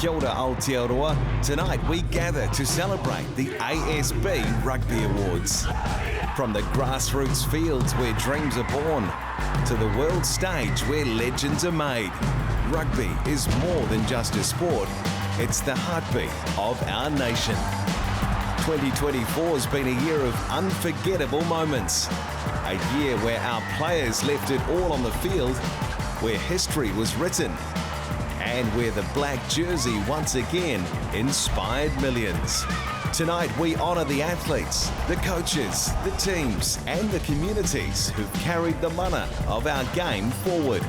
Kia ora Aotearoa. Tonight we gather to celebrate the ASB Rugby Awards. From the grassroots fields where dreams are born to the world stage where legends are made, rugby is more than just a sport, it's the heartbeat of our nation. 2024 has been a year of unforgettable moments. A year where our players left it all on the field, where history was written, and where the black jersey once again inspired millions. Tonight we honour the athletes, the coaches, the teams and the communities who've carried the mana of our game forward.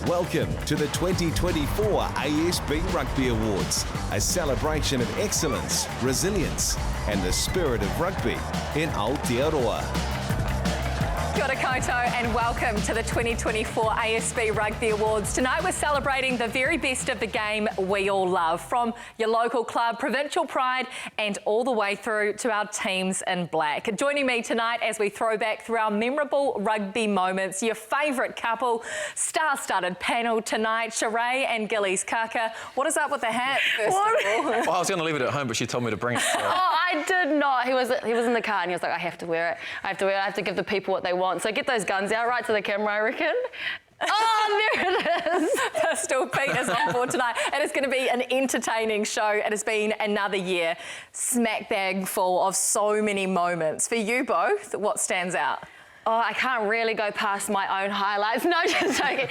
Welcome to the 2024 ASB Rugby Awards, a celebration of excellence, resilience and the spirit of rugby in Aotearoa. Kia ora koutou and welcome to the 2024 ASB Rugby Awards. Tonight we're celebrating the very best of the game we all love, from your local club, provincial pride and all the way through to our teams in black. Joining me tonight as we throw back through our memorable rugby moments, your favourite couple, star-studded panel tonight, Sheree and Gillies Kaka. What is up with the hat, first of all? Well, I was going to leave it at home, but she told me to bring it. So. Oh, I did not. He was in the car and he was like, I have to wear it. I have to wear it. I have to give the people what they want. So get those guns out right to the camera, I reckon. Oh, there it is. Pistol Pete is on board tonight. It is going to be an entertaining show. It has been another year smack bag full of so many moments. For you both, what stands out? Oh, I can't really go past my own highlights. No, just joking.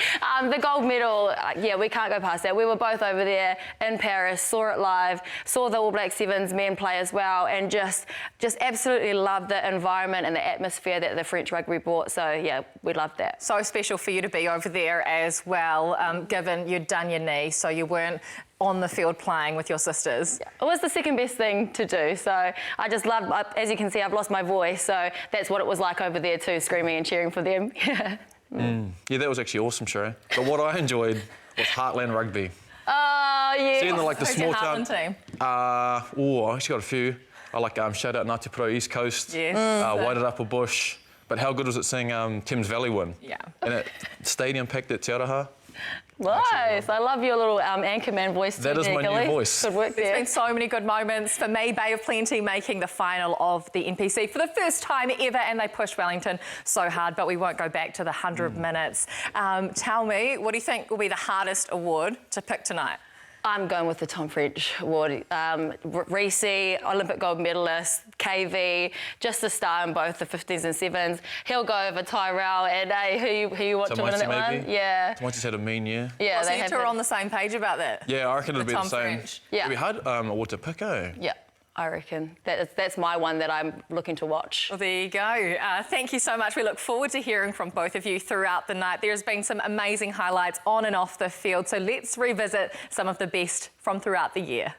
The gold medal, yeah, we can't go past that. We were both over there in Paris, saw it live, saw the All Black Sevens men play as well, and just absolutely loved the environment and the atmosphere that the French rugby brought. So, yeah, we loved that. So special for you to be over there as well, given you'd done your knee, so you weren't on the field playing with your sisters. Yeah, it was the second best thing to do, so I just loved, as you can see, I've lost my voice, so that's what it was like over there too, screaming and cheering for them. Yeah, that was actually awesome, Sheree. But what I enjoyed was Heartland Rugby. Oh, yeah. Seeing the Who's small your town team? I actually got a few. I like shout out Ngāti Pro East Coast, yes. Wairarapa Bush. But how good was it seeing Thames Valley win? Yeah. And that stadium packed at Te Araha. Nice. I love your little anchorman voice. That is my new voice. Good work there. There's been so many good moments. For me, Bay of Plenty making the final of the NPC for the first time ever, and they pushed Wellington so hard, but we won't go back to the 100 minutes. Tell me, what do you think will be the hardest award to pick tonight? I'm going with the Tom French Award. Reece, Olympic gold medalist, KV, just a star in both the 50s and 7s. He'll go over Tyrel and who you want to win that one? Yeah. Timoci's had a mean year. Yeah, so you two are on the same page about that? Yeah, I reckon it'll be the same. French. Yeah. We had award to pick, eh? Yeah. I reckon. That's my one that I'm looking to watch. Well, there you go. Thank you so much. We look forward to hearing from both of you throughout the night. There's been some amazing highlights on and off the field, so let's revisit some of the best from throughout the year.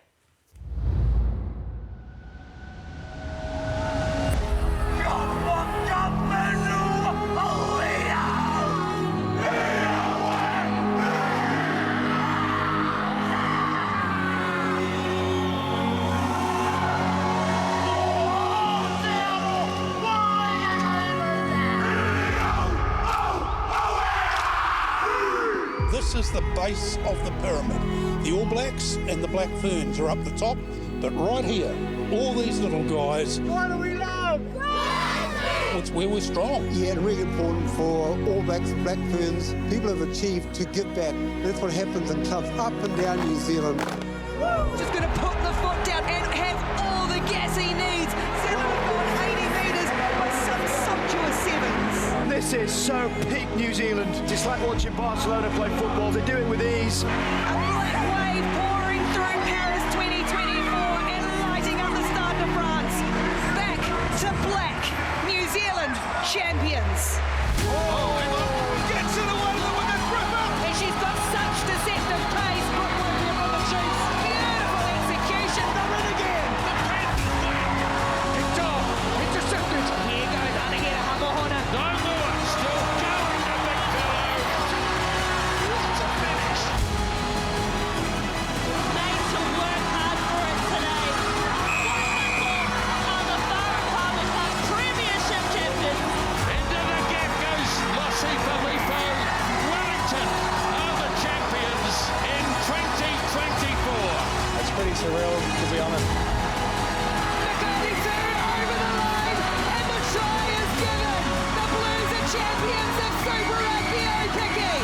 This is the base of the pyramid. The All Blacks and the Black Ferns are up the top, but right here, all these little guys. What do we love? It's where we're strong. Yeah, really important for All Blacks and Black Ferns. People have achieved to give back. That's what happens in clubs up and down New Zealand. Just going to put the foot down and have all the gas he needs. 780 metres with some sumptuous sevens. This is so peak New Zealand. Just like watching Barcelona play football. They do it with ease. A black wave pouring through Paris 2024 and lighting up the Stade de France. Back to black. New Zealand champions. Oh, gets it away with a gripper. And she's got such deceptive pace. Beautiful execution. They're in again. It's off. Intercepted. Here goes Alekesio Vakarorogo. No more. Still going, the big fellow. What a finish. Made to work hard for it today. Wonderful. Are the Farah Power Club Premiership champions. Into the gap. surreal, to be honest. Over the line, and the try is given. The Blues are champions of Super Rugby Aupiki.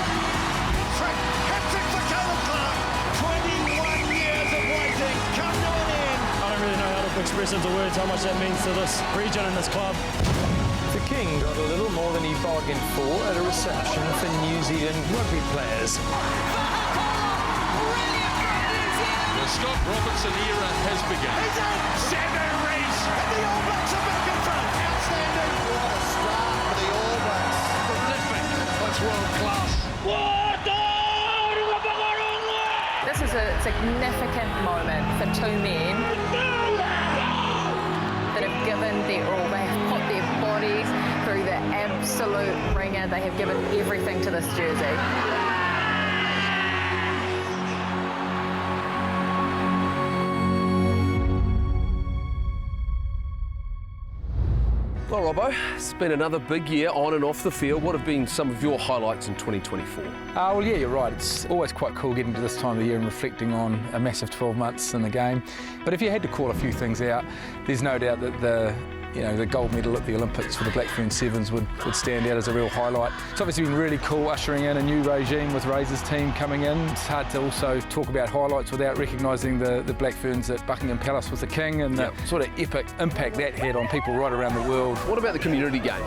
Hat-trick for Caleb Clark. 21 years of waiting come to an end. I don't really know how to express into words how much that means to this region and this club. The King got a little more than he bargained for at a reception for New Zealand rugby players. The Scott Robertson era has begun. He's in! 7 race! And the All Blacks are back in front. Outstanding. What a start for the All Blacks. Prolific. That's world class. This is a significant moment for two men that have given their all. They have put their bodies through the absolute ringer. They have given everything to this jersey. Well, Robbo, it's been another big year on and off the field. What have been some of your highlights in 2024? Well, yeah, you're right. It's always quite cool getting to this time of the year and reflecting on a massive 12 months in the game. But if you had to call a few things out, there's no doubt that the gold medal at the Olympics for the Black Fern Sevens would stand out as a real highlight. It's obviously been really cool ushering in a new regime with Razor's team coming in. It's hard to also talk about highlights without recognising the Black Ferns at Buckingham Palace with the King and the sort of epic impact that had on people right around the world. What about the community game?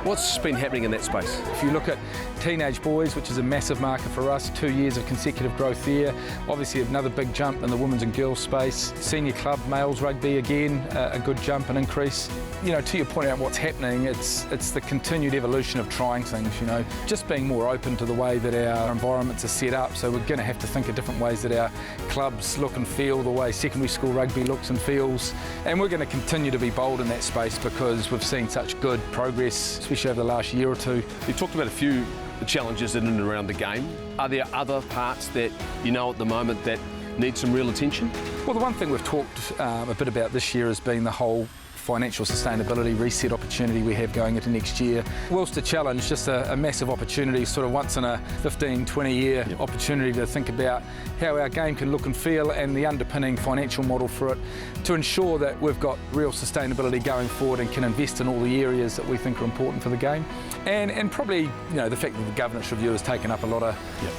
What's been happening in that space? If you look at teenage boys, which is a massive marker for us, 2 years of consecutive growth there. Obviously another big jump in the women's and girls space. Senior club males rugby again, a good jump and increase. You know, to your point about what's happening, it's the continued evolution of trying things, you know, just being more open to the way that our environments are set up. So we're going to have to think of different ways that our clubs look and feel, the way secondary school rugby looks and feels. And we're going to continue to be bold in that space because we've seen such good progress, especially over the last year or two. You talked about a few challenges in and around the game. Are there other parts that you know at the moment that need some real attention? Well, the one thing we've talked a bit about this year has been the whole financial sustainability reset opportunity we have going into next year. Whilst a challenge, just a massive opportunity, sort of once in a 15, 20 year opportunity to think about how our game can look and feel and the underpinning financial model for it to ensure that we've got real sustainability going forward and can invest in all the areas that we think are important for the game. And probably, you know, the fact that the governance review has taken up a lot of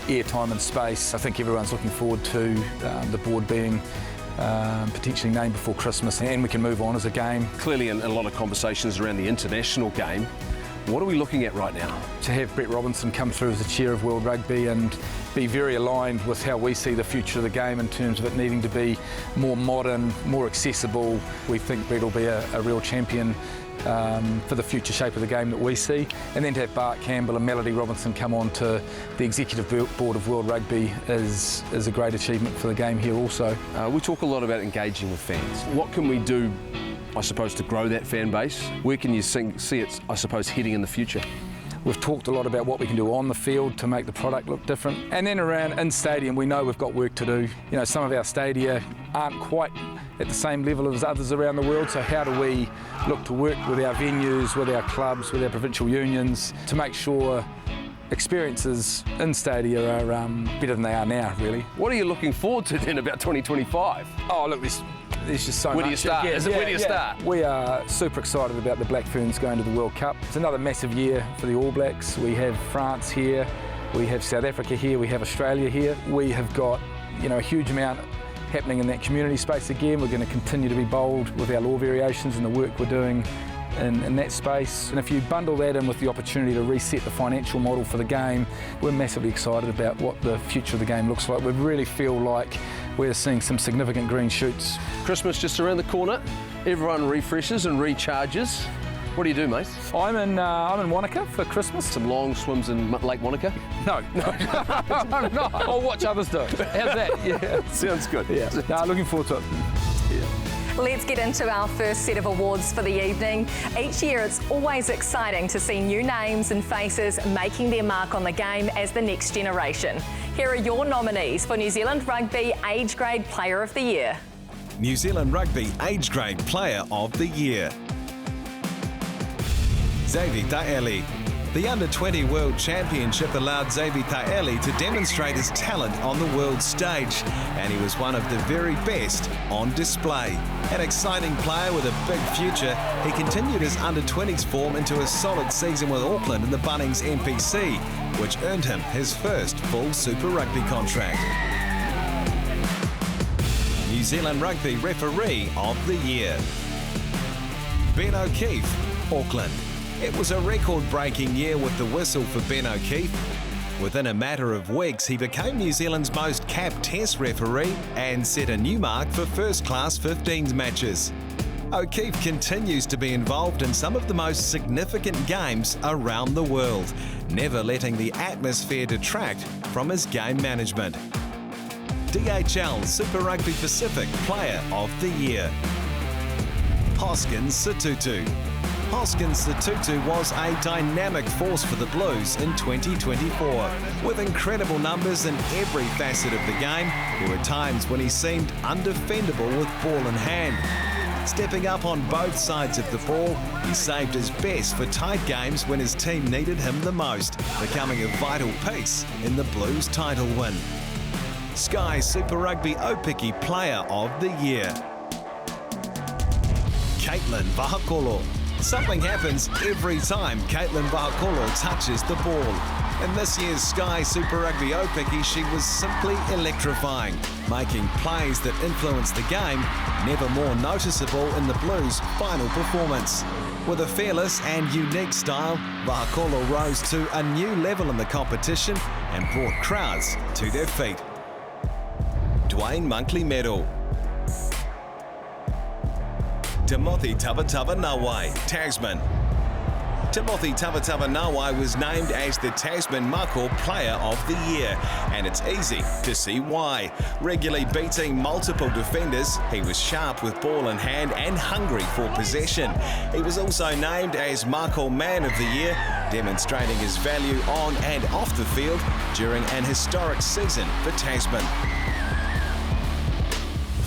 airtime and space. I think everyone's looking forward to the board being potentially named before Christmas and we can move on as a game. Clearly a lot of conversations around the international game. What are we looking at right now? To have Brett Robinson come through as the chair of World Rugby and be very aligned with how we see the future of the game in terms of it needing to be more modern, more accessible. We think Brett will be a real champion for the future shape of the game that we see. And then to have Bart Campbell and Melody Robinson come on to the executive board of World Rugby is a great achievement for the game here also. We talk a lot about engaging with fans. What can we do, I suppose, to grow that fan base? Where can you see it, I suppose, heading in the future? We've talked a lot about what we can do on the field to make the product look different. And then around in stadium, we know we've got work to do. You know, some of our stadia aren't quite at the same level as others around the world, so how do we look to work with our venues, with our clubs, with our provincial unions to make sure experiences in stadia are better than they are now, really. What are you looking forward to then about 2025? Oh, look, there's just so much. Where do you start? Where do you start? We are super excited about the Black Ferns going to the World Cup. It's another massive year for the All Blacks. We have France here, we have South Africa here, we have Australia here. We have got, you know, a huge amount happening in that community space again. We're going to continue to be bold with our law variations and the work we're doing in that space. And if you bundle that in with the opportunity to reset the financial model for the game, we're massively excited about what the future of the game looks like. We really feel like we're seeing some significant green shoots. Christmas just around the corner. Everyone refreshes and recharges. What do you do, mate? I'm in Wanaka for Christmas. Some long swims in Lake Wanaka? No. I'm not. I'll watch others do it. How's that? Yeah. Sounds good. Yeah. No, looking forward to it. Yeah. Let's get into our first set of awards for the evening. Each year it's always exciting to see new names and faces making their mark on the game as the next generation. Here are your nominees for New Zealand Rugby Age Grade Player of the Year. New Zealand Rugby Age Grade Player of the Year. Xavi Taele. The Under-20 World Championship allowed Xavi Taele to demonstrate his talent on the world stage, and he was one of the very best on display. An exciting player with a big future, he continued his Under-20s form into a solid season with Auckland in the Bunnings NPC, which earned him his first full Super Rugby contract. New Zealand Rugby Referee of the Year. Ben O'Keefe, Auckland. It was a record-breaking year with the whistle for Ben O'Keefe. Within a matter of weeks, he became New Zealand's most capped Test referee and set a new mark for first-class 15s matches. O'Keefe continues to be involved in some of the most significant games around the world, never letting the atmosphere detract from his game management. DHL Super Rugby Pacific Player of the Year. Hoskins Sotutu. Hoskins Sotutu was a dynamic force for the Blues in 2024. With incredible numbers in every facet of the game, there were times when he seemed undefendable with ball in hand. Stepping up on both sides of the ball, he saved his best for tight games when his team needed him the most, becoming a vital piece in the Blues title win. Sky Super Rugby Opiki Player of the Year. Katelyn Vahaakolo. Something happens every time Katelyn Vahaakolo touches the ball. In this year's Sky Super Rugby Opiki, she was simply electrifying, making plays that influenced the game, never more noticeable in the Blues' final performance. With a fearless and unique style, Vahaakolo rose to a new level in the competition and brought crowds to their feet. Dwayne Monkley Medal. Timoci Tavatavanawai, Tasman. Timoci Tavatavanawai was named as the Tasman Mako Player of the Year, and it's easy to see why. Regularly beating multiple defenders, he was sharp with ball in hand and hungry for possession. He was also named as Mako Man of the Year, demonstrating his value on and off the field during an historic season for Tasman.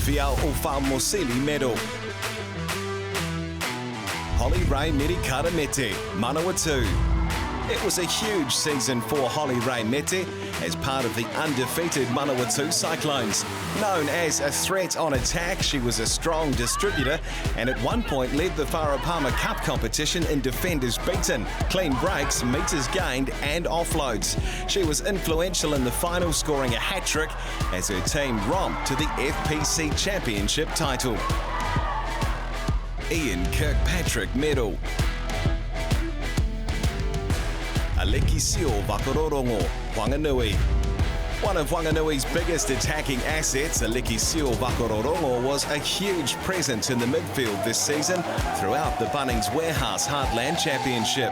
Fiao Ufalmosili Medal. Hollyrae Mete, Manawatu. It was a huge season for Hollyrae Mete as part of the undefeated Manawatu Cyclones. Known as a threat on attack, she was a strong distributor and at one point led the Farapama Cup competition in defenders beaten, clean breaks, metres gained and offloads. She was influential in the final, scoring a hat-trick as her team romped to the FPC Championship title. Ian Kirkpatrick Medal. Alekesio Vakarorogo, Whanganui. One of Whanganui's biggest attacking assets, Alekesio Vakarorogo, was a huge presence in the midfield this season throughout the Bunnings Warehouse Heartland Championship.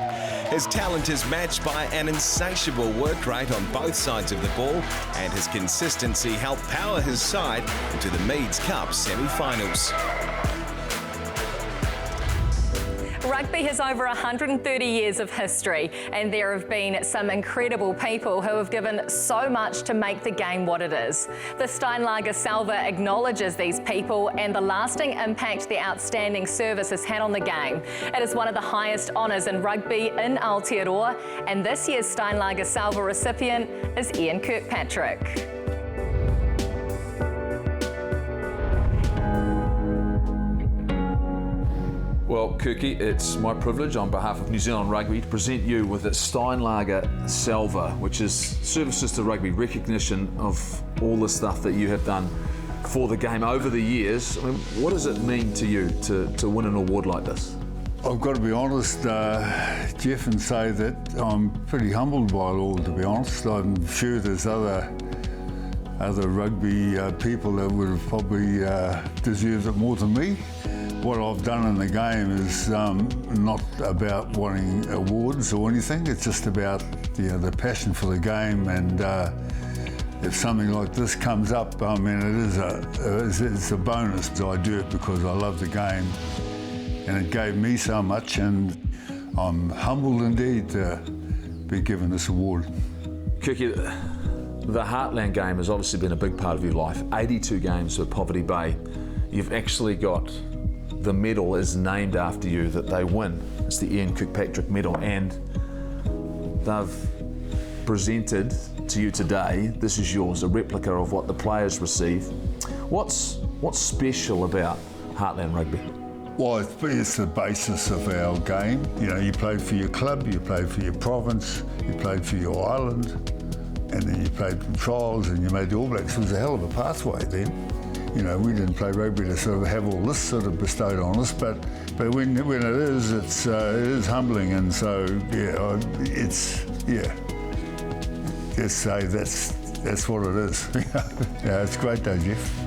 His talent is matched by an insatiable work rate on both sides of the ball, and his consistency helped power his side into the Meads Cup semi-finals. Rugby has over 130 years of history, and there have been some incredible people who have given so much to make the game what it is. The Steinlager Salver acknowledges these people and the lasting impact their outstanding service has had on the game. It is one of the highest honours in rugby in Aotearoa, and this year's Steinlager Salver recipient is Ian Kirkpatrick. Well, Kirky, it's my privilege on behalf of New Zealand Rugby to present you with the Steinlager Salver, which is services to rugby, recognition of all the stuff that you have done for the game over the years. I mean, what does it mean to you to win an award like this? I've got to be honest, Jeff, and say that I'm pretty humbled by it all, to be honest. I'm sure there's other rugby people that would have probably deserved it more than me. What I've done in the game is not about wanting awards or anything. It's just about the passion for the game, and if something like this comes up, I mean, it's a bonus. I do it because I love the game, and it gave me so much, and I'm humbled indeed to be given this award. Kirky, the Heartland game has obviously been a big part of your life. 82 games for Poverty Bay. You've actually got the medal is named after you that they win. It's the Ian Kirkpatrick medal, and they've presented to you today, this is yours, a replica of what the players receive. What's special about Heartland Rugby? Well, it's the basis of our game. You know, you played for your club, you played for your province, you played for your island, and then you played in trials and you made the All Blacks. It was a hell of a pathway then. You know, we didn't play rugby to sort of have all this sort of bestowed on us, but when it is, it is humbling, and so yeah, let's say that's what it is. Yeah, it's great though, Jeff.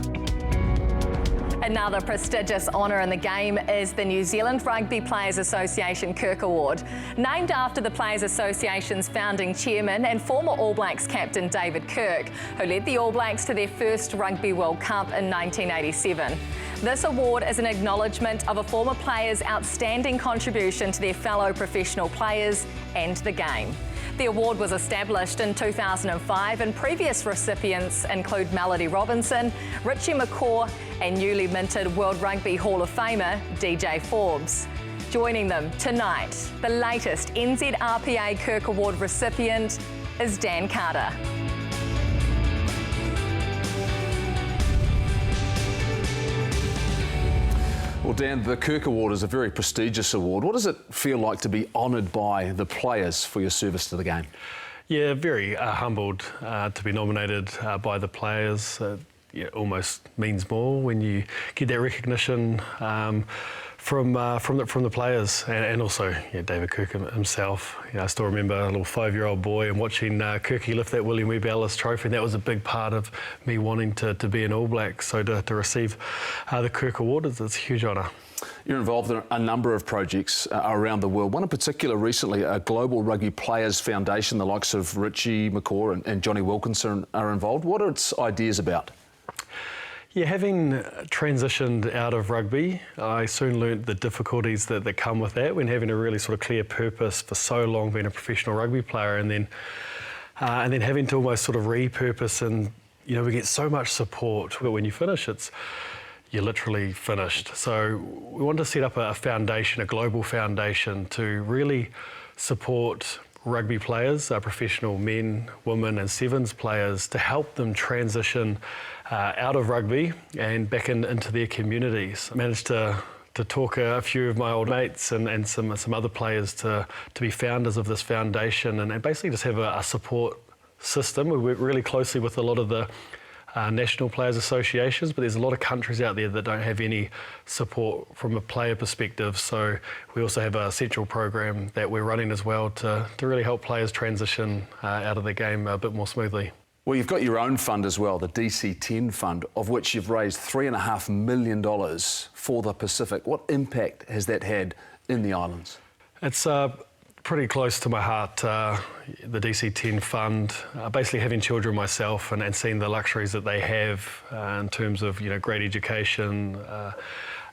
Another prestigious honour in the game is the New Zealand Rugby Players Association Kirk Award, named after the Players Association's founding chairman and former All Blacks captain David Kirk, who led the All Blacks to their first Rugby World Cup in 1987. This award is an acknowledgement of a former player's outstanding contribution to their fellow professional players and the game. The award was established in 2005 and previous recipients include Melody Robinson, Richie McCaw and newly minted World Rugby Hall of Famer DJ Forbes. Joining them tonight, the latest NZRPA Kirk Award recipient is Dan Carter. Well, Dan, the Kirk Award is a very prestigious award. What does it feel like to be honoured by the players for your service to the game? Yeah, very humbled to be nominated by the players. It almost means more when you get that recognition from the players, and also David Kirk himself. I still remember a little 5-year-old boy and watching Kirky lift that William Webb Ellis trophy, and that was a big part of me wanting to be an All Black. So to receive the Kirk Award is a huge honour. You're involved in a number of projects around the world. One in particular recently, a Global Rugby Players Foundation. The likes of Richie McCaw and Johnny Wilkinson are involved. What are its ideas about? Yeah, having transitioned out of rugby, I soon learnt the difficulties that come with that when having a really sort of clear purpose for so long being a professional rugby player, and then having to almost sort of repurpose, and we get so much support, but when you finish, you're literally finished. So we wanted to set up a foundation, a global foundation, to really support rugby players, professional men, women and sevens players, to help them transition out of rugby and back into their communities. I managed to talk a few of my old mates and some other players to be founders of this foundation, and basically just have a support system. We work really closely with a lot of the national players associations, but there's a lot of countries out there that don't have any support from a player perspective. So we also have a central program that we're running as well to really help players transition out of the game a bit more smoothly. Well, you've got your own fund as well, the DC10 fund, of which you've raised $3.5 million for the Pacific. What impact has that had in the islands? It's pretty close to my heart, the DC10 fund. Basically having children myself and seeing the luxuries that they have in terms of great education,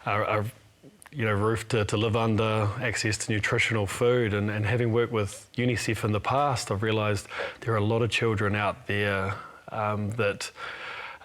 a roof to live under, access to nutritional food, and having worked with UNICEF in the past, I've realised there are a lot of children out there that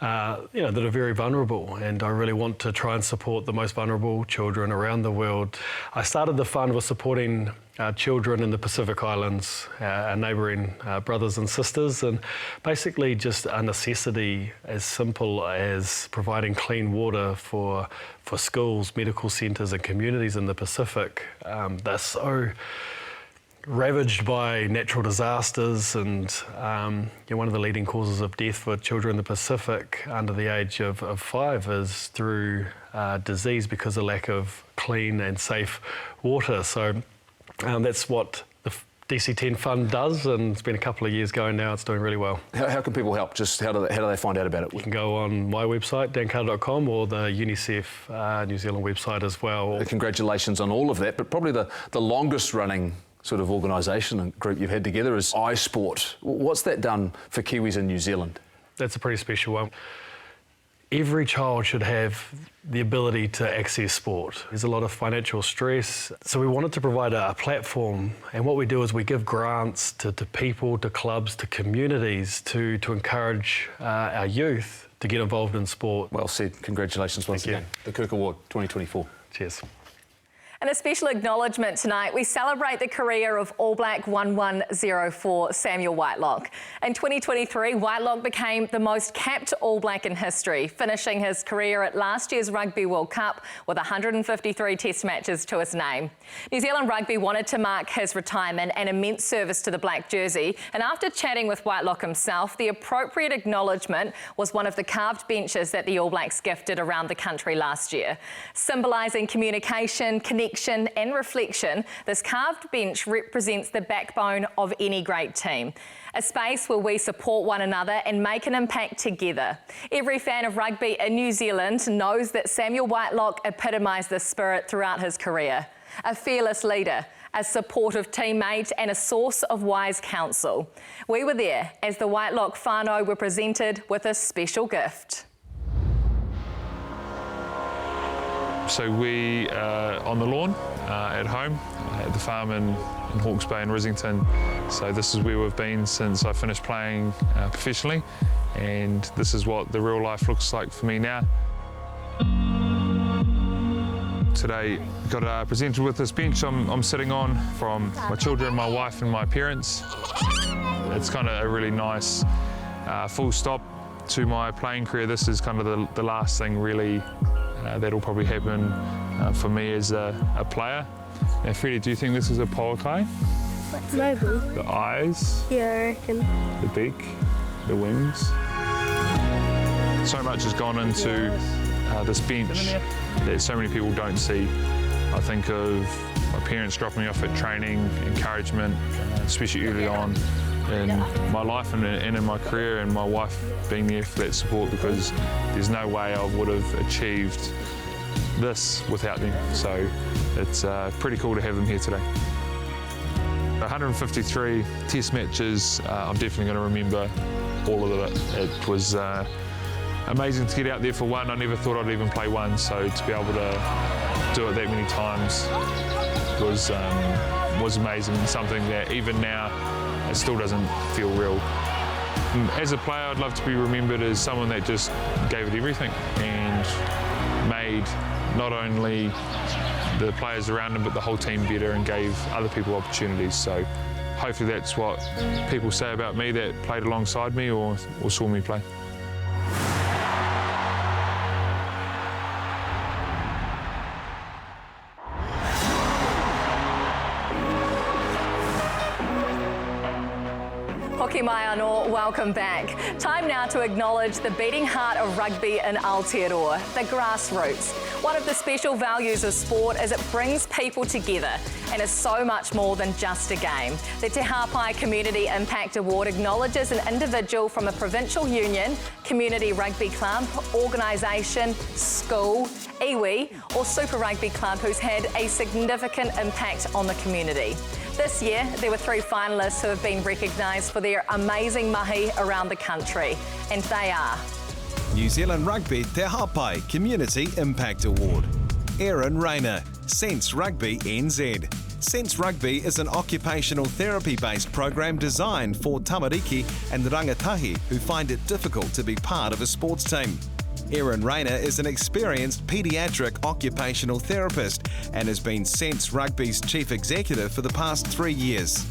are very vulnerable, and I really want to try and support the most vulnerable children around the world. I started the fund with supporting children in the Pacific Islands, our neighbouring brothers and sisters, and basically just a necessity as simple as providing clean water for schools, medical centres and communities in the Pacific. They're so ravaged by natural disasters, and one of the leading causes of death for children in the Pacific under the age of 5 is through disease because of lack of clean and safe water. So that's what the DC10 fund does, and it's been a couple of years going now. It's doing really well. How can people help? Just how do they find out about it? You can go on my website, dancarter.com, or the UNICEF New Zealand website as well. Congratulations on all of that, but probably the longest running sort of organisation and group you've had together is iSport. What's that done for Kiwis in New Zealand? That's a pretty special one. Every child should have the ability to access sport. There's a lot of financial stress, so we wanted to provide a platform, and what we do is we give grants to people, to clubs, to communities to encourage our youth to get involved in sport. Well said. Congratulations once again. The Kirk Award 2024. Cheers. In a special acknowledgement tonight, we celebrate the career of All Black 1104 Samuel Whitelock. In 2023, Whitelock became the most capped All Black in history, finishing his career at last year's Rugby World Cup with 153 test matches to his name. New Zealand Rugby wanted to mark his retirement and immense service to the black jersey, and after chatting with Whitelock himself, the appropriate acknowledgement was one of the carved benches that the All Blacks gifted around the country last year. Symbolising communication, connection and reflection, this carved bench represents the backbone of any great team. A space where we support one another and make an impact together. Every fan of rugby in New Zealand knows that Samuel Whitelock epitomised this spirit throughout his career. A fearless leader, a supportive teammate and a source of wise counsel. We were there as the Whitelock whānau were presented with a special gift. So we are on the lawn at home, at the farm in Hawke's Bay in Risington. So this is where we've been since I finished playing professionally, and this is what the real life looks like for me now. Today, got presented with this bench I'm sitting on from my children, my wife and my parents. It's kind of a really nice full stop to my playing career. This is kind of the last thing really that'll probably happen for me as a player. Now, Freddie, do you think this is a polokai? Maybe. The eyes? Yeah, I reckon. The beak? The wings? So much has gone into this bench that so many people don't see. I think of my parents dropping me off at training, encouragement, especially early on in my life and in my career, and my wife being there for that support, because there's no way I would have achieved this without them. So it's pretty cool to have them here today. 153 test matches, I'm definitely going to remember all of it. It was amazing to get out there for one. I never thought I'd even play one, so to be able to do it that many times was amazing, and something that even now it still doesn't feel real. As a player, I'd love to be remembered as someone that just gave it everything and made not only the players around him but the whole team better and gave other people opportunities. So hopefully that's what people say about me that played alongside me or saw me play. Hoki mai anō, welcome back. Time now to acknowledge the beating heart of rugby in Aotearoa, the grassroots. One of the special values of sport is it brings people together and is so much more than just a game. The Te Hāpai Community Impact Award acknowledges an individual from a provincial union, community rugby club, organisation, school, iwi or Super Rugby club who's had a significant impact on the community. This year, there were 3 finalists who have been recognised for their amazing mahi around the country, and they are New Zealand Rugby Te Hāpai Community Impact Award. Erin Rayner, Sense Rugby NZ. Sense Rugby is an occupational therapy-based program designed for tamariki and rangatahi who find it difficult to be part of a sports team. Erin Rayner is an experienced paediatric occupational therapist and has been Sense Rugby's chief executive for the past 3 years.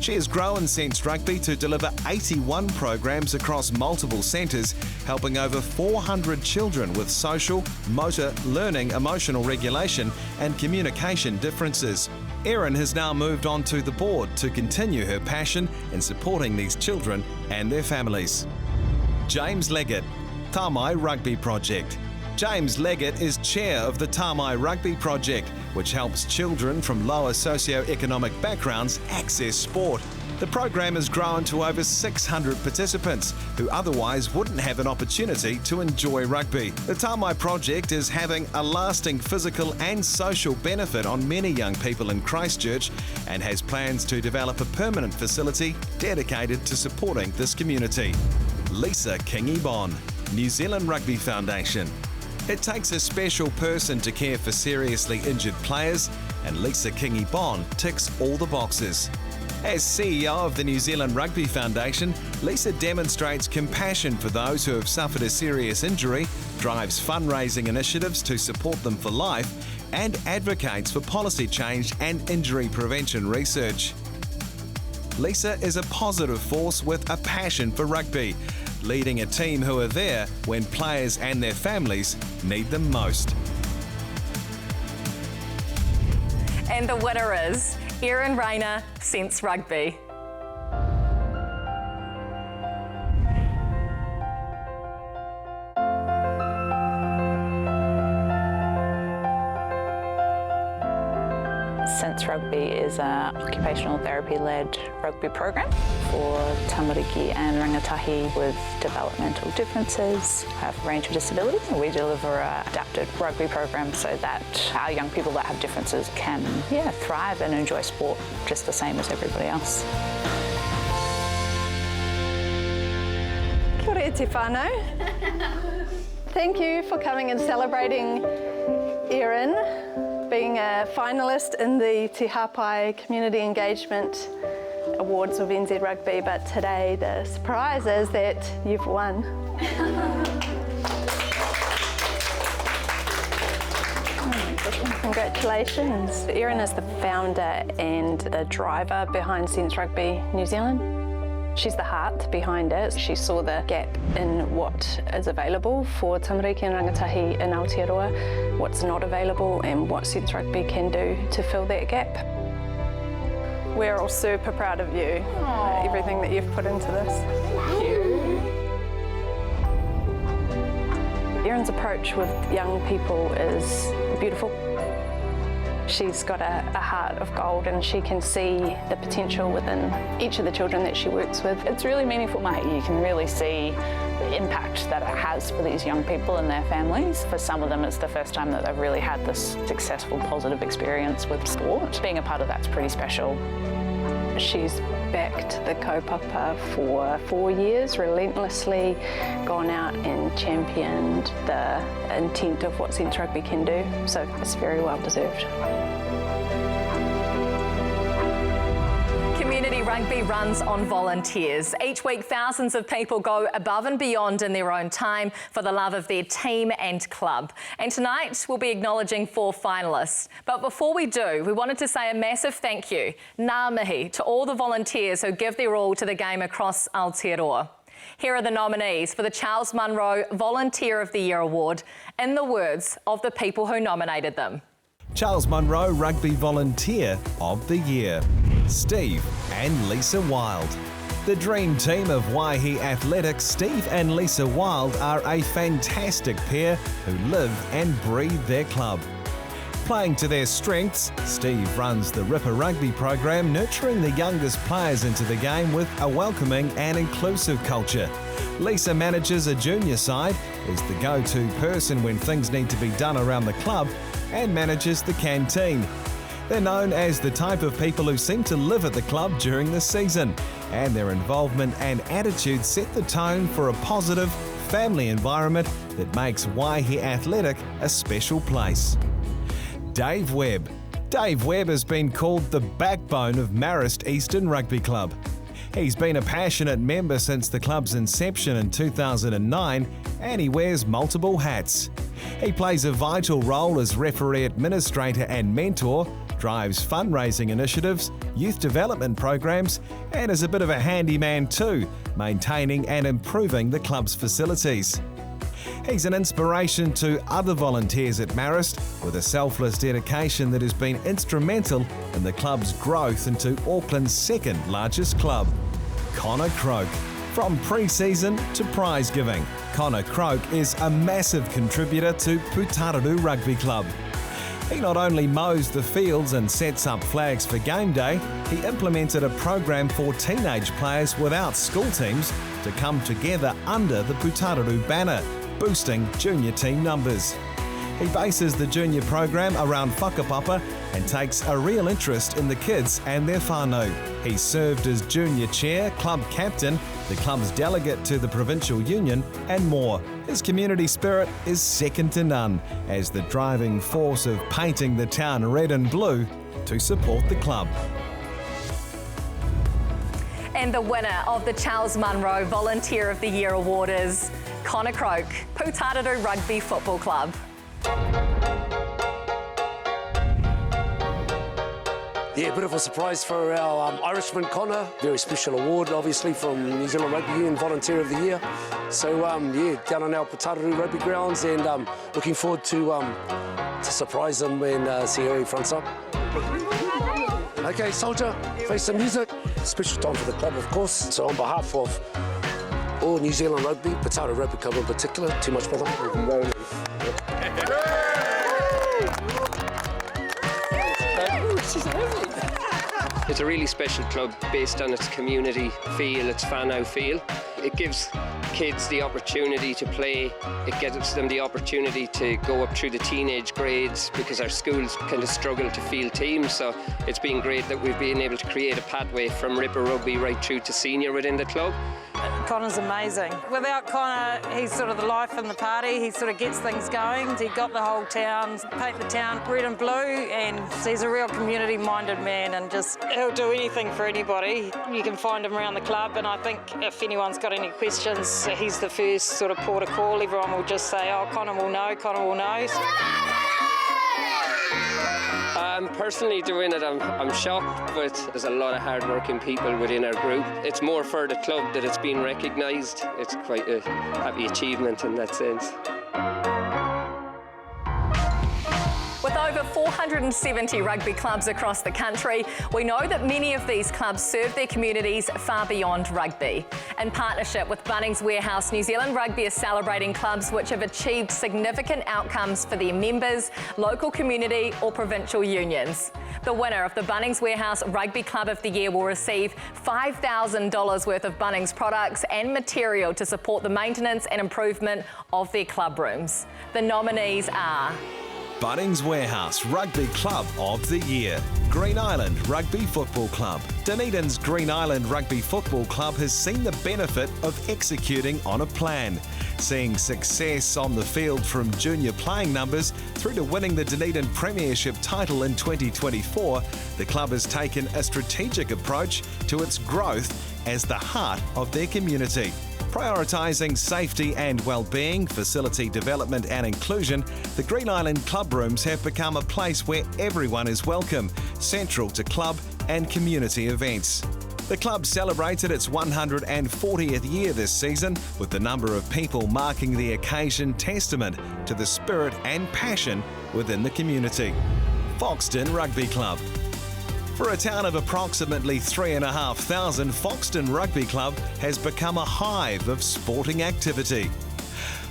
She has grown Sense Rugby to deliver 81 programs across multiple centres, helping over 400 children with social, motor, learning, emotional regulation and communication differences. Erin has now moved on to the board to continue her passion in supporting these children and their families. James Leggett, Tāmai Rugby Project. James Leggett is chair of the Tāmai Rugby Project, which helps children from lower socio-economic backgrounds access sport. The program has grown to over 600 participants who otherwise wouldn't have an opportunity to enjoy rugby. The Tāmai Project is having a lasting physical and social benefit on many young people in Christchurch and has plans to develop a permanent facility dedicated to supporting this community. Lisa Kingi-Bon, New Zealand Rugby Foundation. It takes a special person to care for seriously injured players, and Lisa Kingi-Bon ticks all the boxes. As CEO of the New Zealand Rugby Foundation, Lisa demonstrates compassion for those who have suffered a serious injury, drives fundraising initiatives to support them for life, and advocates for policy change and injury prevention research. Lisa is a positive force with a passion for rugby, leading a team who are there when players and their families need them most. And the winner is Erin Rayner, Sense Rugby. Sense Rugby is an occupational therapy-led rugby program for tamariki and rangatahi with developmental differences, have a range of disabilities. We deliver an adapted rugby program so that our young people that have differences can thrive and enjoy sport just the same as everybody else. Kia ora te whānau. Thank you for coming and celebrating Erin being a finalist in the Te Hāpai Community Engagement Awards of NZ Rugby, but today the surprise is that you've won. Congratulations. Erin is the founder and the driver behind Sense Rugby New Zealand. She's the heart behind it. She saw the gap in what is available for tamariki and rangatahi in Aotearoa, what's not available and what Sense Rugby can do to fill that gap. We're all super proud of you, everything that you've put into this. Thank you. Erin's approach with young people is beautiful. She's got a heart of gold and she can see the potential within each of the children that she works with. It's really meaningful, mate. You can really see the impact that it has for these young people and their families. For some of them, it's the first time that they've really had this successful, positive experience with sport. Being a part of that's pretty special. She's backed the kaupapa for 4 years, relentlessly gone out and championed the intent of what Sense Rugby can do, so it's very well deserved. Community rugby runs on volunteers. Each week, thousands of people go above and beyond in their own time for the love of their team and club. And tonight, we'll be acknowledging 4 finalists. But before we do, we wanted to say a massive thank you, ngā mihi, to all the volunteers who give their all to the game across Aotearoa. Here are the nominees for the Charles Munro Volunteer of the Year Award, in the words of the people who nominated them. Charles Munro Rugby Volunteer of the Year, Steve and Lisa Wild. The dream team of Waihi Athletics, Steve and Lisa Wild are a fantastic pair who live and breathe their club. Playing to their strengths, Steve runs the RIPA Rugby program, nurturing the youngest players into the game with a welcoming and inclusive culture. Lisa manages a junior side, is the go-to person when things need to be done around the club, and manages the canteen. They're known as the type of people who seem to live at the club during the season, and their involvement and attitude set the tone for a positive, family environment that makes Waihi Athletic a special place. Dave Webb. Dave Webb has been called the backbone of Marist Eastern Rugby Club. He's been a passionate member since the club's inception in 2009, and he wears multiple hats. He plays a vital role as referee, administrator and mentor, drives fundraising initiatives, youth development programs, and is a bit of a handyman too, maintaining and improving the club's facilities. He's an inspiration to other volunteers at Marist, with a selfless dedication that has been instrumental in the club's growth into Auckland's second largest club. Conor Croke. From pre-season to prize giving, Conor Croke is a massive contributor to Putaruru Rugby Club. He not only mows the fields and sets up flags for game day, he implemented a program for teenage players without school teams to come together under the Putaruru banner, boosting junior team numbers. He bases the junior program around whakapapa and takes a real interest in the kids and their whānau. He served as junior chair, club captain, the club's delegate to the provincial union, and more. His community spirit is second to none as the driving force of painting the town red and blue to support the club. And the winner of the Charles Munro Volunteer of the Year Award is Conor Croke, Putaruru Rugby Football Club. Yeah, a bit of a surprise for our Irishman Conor. Very special award, obviously, from New Zealand Rugby Union Volunteer of the Year. So, yeah, down on our Pataru rugby grounds, and looking forward to surprise him and see how he fronts up. Okay, Soldier, play some music. Special time for the club, of course. So on behalf of all New Zealand Rugby, Pataru Rugby Club in particular, too much for them. We can go. It's a really special club based on its community feel, its whānau feel. It gives kids the opportunity to play. It gives them the opportunity to go up through the teenage grades because our schools kind of struggle to field teams. So it's been great that we've been able to create a pathway from Ripper Rugby right through to senior within the club. Conor's amazing. Without Conor, he's sort of the life in the party. He sort of gets things going. He got the whole town, paint the town red and blue, and he's a real community-minded man, and just he'll do anything for anybody. You can find him around the club, and I think if anyone's got any questions, he's the first sort of port of call. Everyone will just say, oh, Conor will know, Conor will know. Personally doing it, I'm shocked, but there's a lot of hard-working people within our group. It's more for the club that it's been recognised. It's quite a happy achievement in that sense. With over 470 rugby clubs across the country, we know that many of these clubs serve their communities far beyond rugby. In partnership with Bunnings Warehouse, New Zealand Rugby is celebrating clubs which have achieved significant outcomes for their members, local community or provincial unions. The winner of the Bunnings Warehouse Rugby Club of the Year will receive $5,000 worth of Bunnings products and material to support the maintenance and improvement of their club rooms. The nominees are Bunnings Warehouse Rugby Club of the Year, Green Island Rugby Football Club. Dunedin's Green Island Rugby Football Club has seen the benefit of executing on a plan, seeing success on the field from junior playing numbers through to winning the Dunedin Premiership title in 2024. The club has taken a strategic approach to its growth as the heart of their community. Prioritising safety and well-being, facility development and inclusion, the Green Island club rooms have become a place where everyone is welcome, central to club and community events. The club celebrated its 140th year this season, with the number of people marking the occasion testament to the spirit and passion within the community. Foxton Rugby Club. For a town of approximately 3,500, Foxton Rugby Club has become a hive of sporting activity.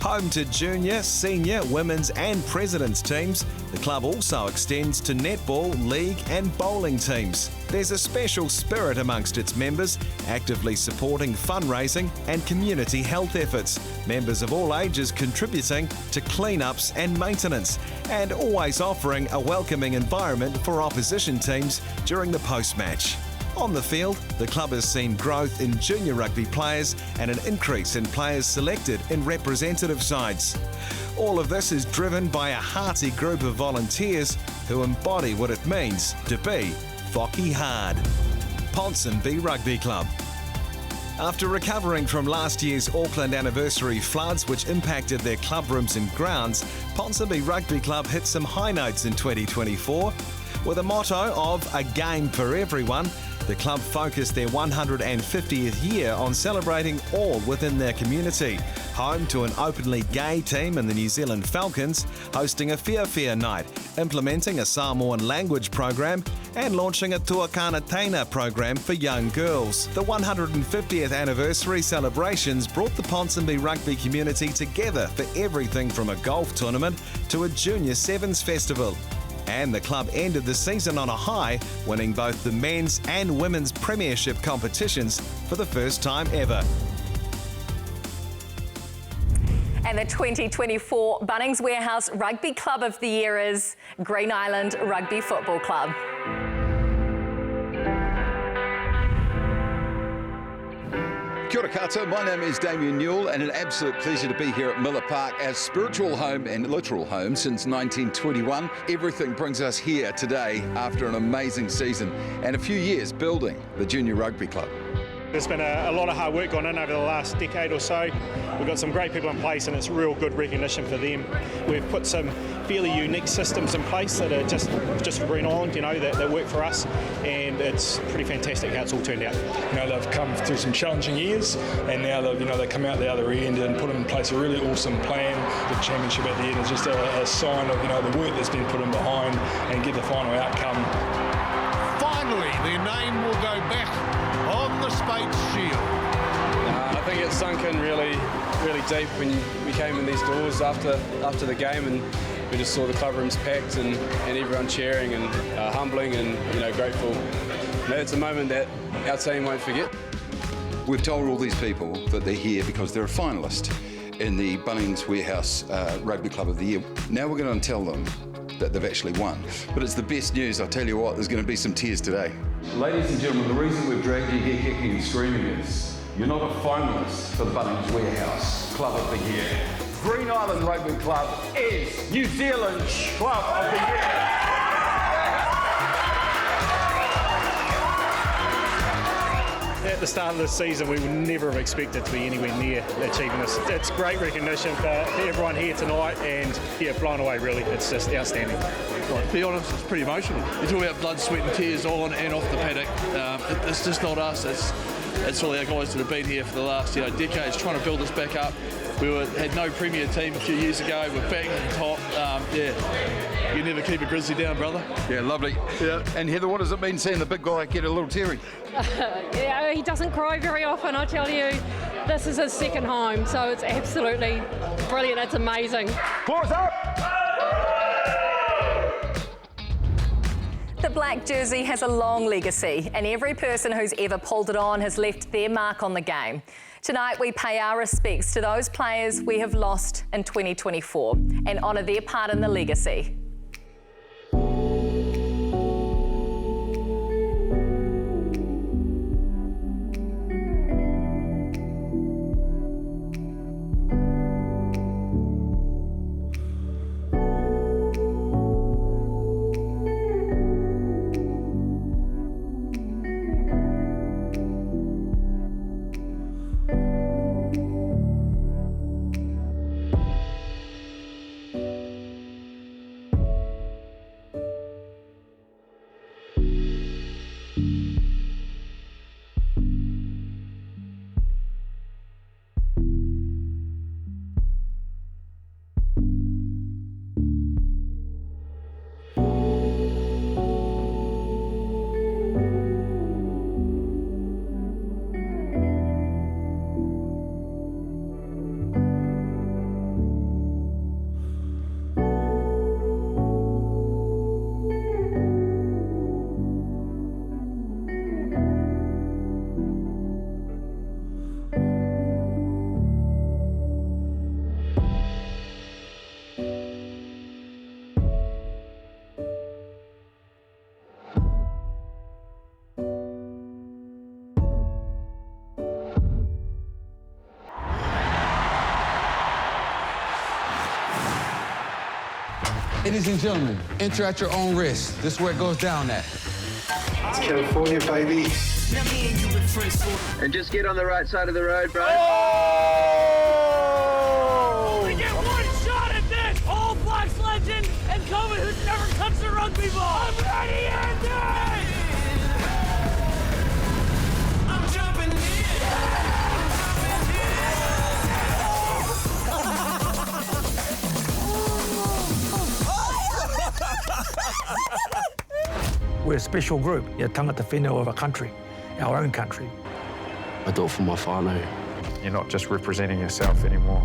Home to junior, senior, women's and president's teams, the club also extends to netball, league and bowling teams. There's a special spirit amongst its members, actively supporting fundraising and community health efforts, members of all ages contributing to clean-ups and maintenance, and always offering a welcoming environment for opposition teams during the post-match. On the field, the club has seen growth in junior rugby players and an increase in players selected in representative sides. All of this is driven by a hearty group of volunteers who embody what it means to be Whaki hard. Ponsonby Rugby Club. After recovering from last year's Auckland anniversary floods which impacted their club rooms and grounds, Ponsonby Rugby Club hit some high notes in 2024. With a motto of a game for everyone, the club focused their 150th year on celebrating all within their community. Home to an openly gay team in the New Zealand Falcons, hosting a Whiawhia night, implementing a Samoan language program, and launching a Tuakana Teina program for young girls. The 150th anniversary celebrations brought the Ponsonby rugby community together for everything from a golf tournament to a Junior Sevens festival. And the club ended the season on a high, winning both the men's and women's premiership competitions for the first time ever. And the 2024 Bunnings Warehouse Rugby Club of the Year is Green Island Rugby Football Club. Kia ora koutou, my name is Damien Newell and an absolute pleasure to be here at Miller Park, our spiritual home and literal home since 1921. Everything brings us here today after an amazing season and a few years building the Junior Rugby Club. There's been a lot of hard work gone in over the last decade or so. we've got some great people in place, and it's real good recognition for them. We've put some fairly unique systems in place that are just renowned, that work for us, and it's pretty fantastic how it's all turned out. They've come through some challenging years, and now they come out the other end and put in place a really awesome plan. The championship at the end is just a sign of the work that's been put in behind and get the final outcome. Finally, their name will go back on the Spates Shield. I think it sunk in really deep when we came in these doors after the game, and we just saw the club rooms packed and everyone cheering and humbling and grateful. It's a moment that our team won't forget. We've told all these people that they're here because they're a finalist in the Bunnings Warehouse Rugby Club of the Year. Now we're going to tell them that they've actually won. But it's the best news. I'll tell you what, there's going to be some tears today. Ladies and gentlemen, the reason we've dragged you here kicking and screaming is you're not a finalist for the Bunnings Warehouse Club of the Year. Green Island Rugby Club is New Zealand's Club of the Year. At the start of this season, we would never have expected to be anywhere near achieving this. It's great recognition for everyone here tonight, and blown away really. It's just outstanding. To be honest, it's pretty emotional. You're talking about blood, sweat and tears on and off the paddock. It's just not us. It's all our guys that have been here for the last decades trying to build us back up. We had no premier team a few years ago. We're back at the top. You never keep a Grizzly down, brother. Yeah, lovely. Yeah. And Heather, what does it mean seeing the big guy get a little teary? He doesn't cry very often, I tell you. This is his second home, so it's absolutely brilliant. It's amazing. Pause up! The black jersey has a long legacy, and every person who's ever pulled it on has left their mark on the game. Tonight, we pay our respects to those players we have lost in 2024 and honour their part in the legacy. Ladies and gentlemen, enter at your own risk. This is where it goes down at. It's California, baby. And just get on the right side of the road, bro. Oh! We get one shot at this! All Blacks legend and Kobe who's never touched a rugby ball. I'm ready, Andy! I'm jumping in. We're a special group, tangata whenua of a country, our own country. I do it for my whānau. You're not just representing yourself anymore.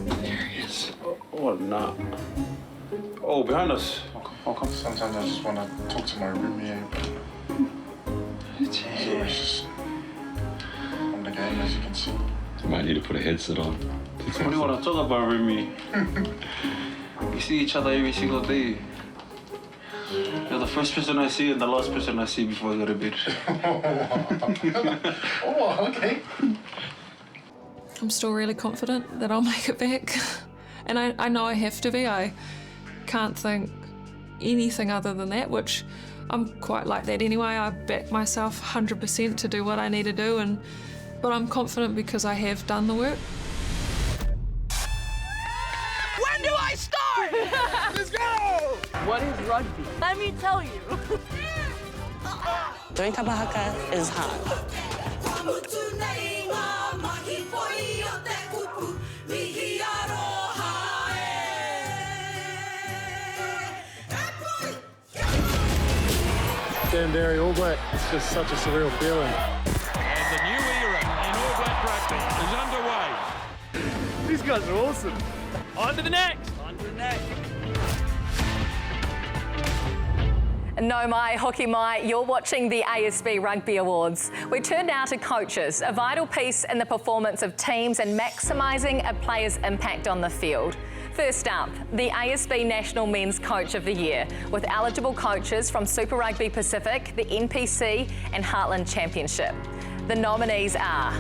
There he is. Oh, no. Oh, behind us. Sometimes I just want to talk to my roomie, but he's always on the game, as you can see. You might need to put a headset on. What do you want to talk about, roomie? We see each other every single day. You're the first person I see and the last person I see before I go to bed. Oh, okay. I'm still really confident that I'll make it back. And I know I have to be. I can't think anything other than that, which I'm quite like that anyway. I back myself 100% to do what I need to do, and but I'm confident because I have done the work. When do I start? Let's go! What is rugby? Let me tell you. Doing kabahaka is hard. Danbury All Black, it's just such a surreal feeling. And the new era in All Black rugby is underway. These guys are awesome. On to the next. On to the next. No mai, hoki mai, you're watching the ASB Rugby Awards. We turn now to coaches, a vital piece in the performance of teams and maximising a player's impact on the field. First up, the ASB National Men's Coach of the Year, with eligible coaches from Super Rugby Pacific, the NPC and Heartland Championship. The nominees are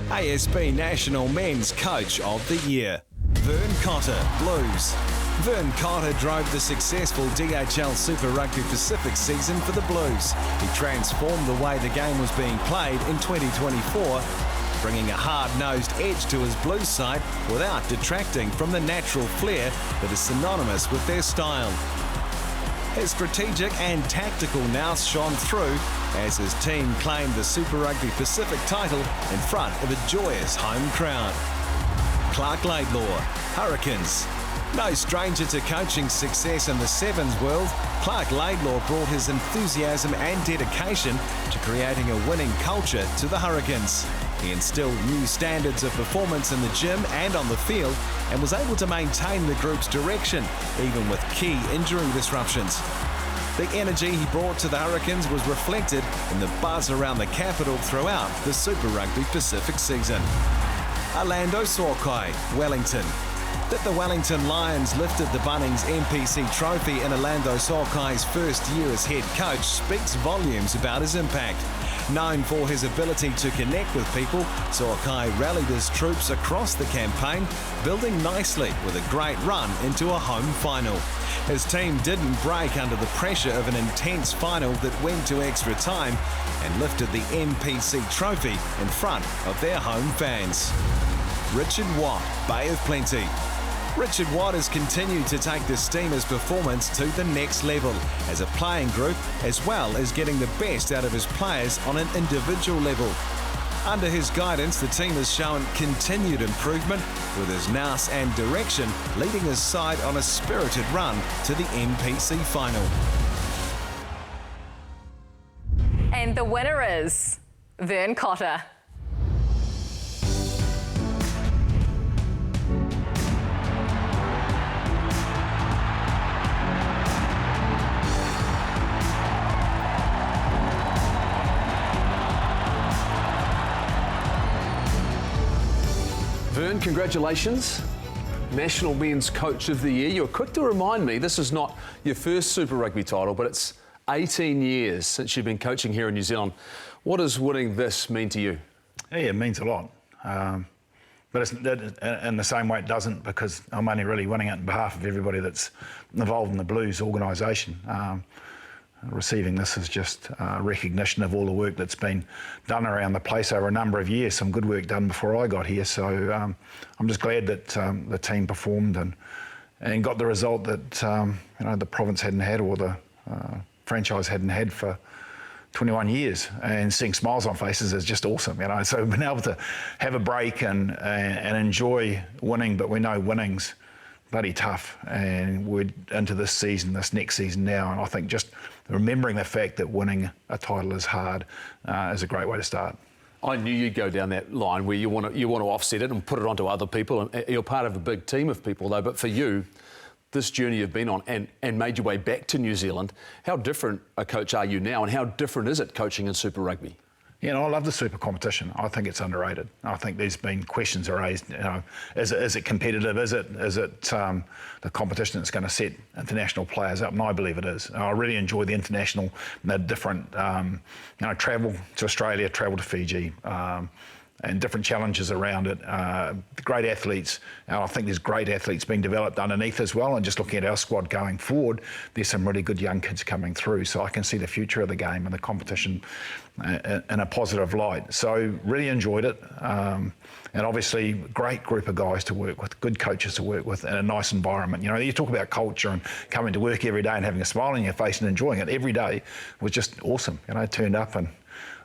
ASB National Men's Coach of the Year, Vern Cotter, Blues. Vern Cotter drove the successful DHL Super Rugby Pacific season for the Blues. He transformed the way the game was being played in 2024, bringing a hard-nosed edge to his Blues side without detracting from the natural flair that is synonymous with their style. His strategic and tactical nous shone through as his team claimed the Super Rugby Pacific title in front of a joyous home crowd. Clark Laidlaw, Hurricanes. No stranger to coaching success in the Sevens world, Clark Laidlaw brought his enthusiasm and dedication to creating a winning culture to the Hurricanes. He instilled new standards of performance in the gym and on the field and was able to maintain the group's direction, even with key injury disruptions. The energy he brought to the Hurricanes was reflected in the buzz around the capital throughout the Super Rugby Pacific season. Orlando Sorkai, Wellington. That the Wellington Lions lifted the Bunnings NPC trophy in Orlando Sorkai's first year as head coach speaks volumes about his impact. Known for his ability to connect with people, Sorkai rallied his troops across the campaign, building nicely with a great run into a home final. His team didn't break under the pressure of an intense final that went to extra time and lifted the NPC trophy in front of their home fans. Richard Watt, Bay of Plenty. Richard Watt has continued to take the Steamers' performance to the next level as a playing group, as well as getting the best out of his players on an individual level. Under his guidance, the team has shown continued improvement, with his nous and direction leading his side on a spirited run to the NPC final. And the winner is Vern Cotter. Vern, congratulations. National Men's Coach of the Year. You were quick to remind me this is not your first Super Rugby title, but it's 18 years since you've been coaching here in New Zealand. What does winning this mean to you? Yeah, it means a lot. But it's, in the same way it doesn't, because I'm only really winning it on behalf of everybody that's involved in the Blues organisation. Receiving this is just recognition of all the work that's been done around the place over a number of years. Some good work done before I got here, so I'm just glad that the team performed and got the result that the province hadn't had, or the franchise hadn't had for 21 years. And seeing smiles on faces is just awesome, So being able to have a break and enjoy winning, but we know winning's bloody tough, and we're into this next season now, and I think just remembering the fact that winning a title is hard is a great way to start. I knew you'd go down that line where you want to offset it and put it onto other people. You're part of a big team of people, though. But for you, this journey you've been on and made your way back to New Zealand, how different a coach are you now, and how different is it coaching in Super Rugby? I love the super competition. I think it's underrated. I think there's been questions raised. Is it competitive? Is it the competition that's going to set international players up? And I believe it is. I really enjoy the international, the different, travel to Australia, travel to Fiji, and different challenges around it. Great athletes, and I think there's great athletes being developed underneath as well. And just looking at our squad going forward, there's some really good young kids coming through. So I can see the future of the game and the competition in a positive light. So really enjoyed it. And obviously, great group of guys to work with, good coaches to work with, and a nice environment. You know, you talk about culture and coming to work every day and having a smile on your face and enjoying it every day was just awesome. You know, turned up and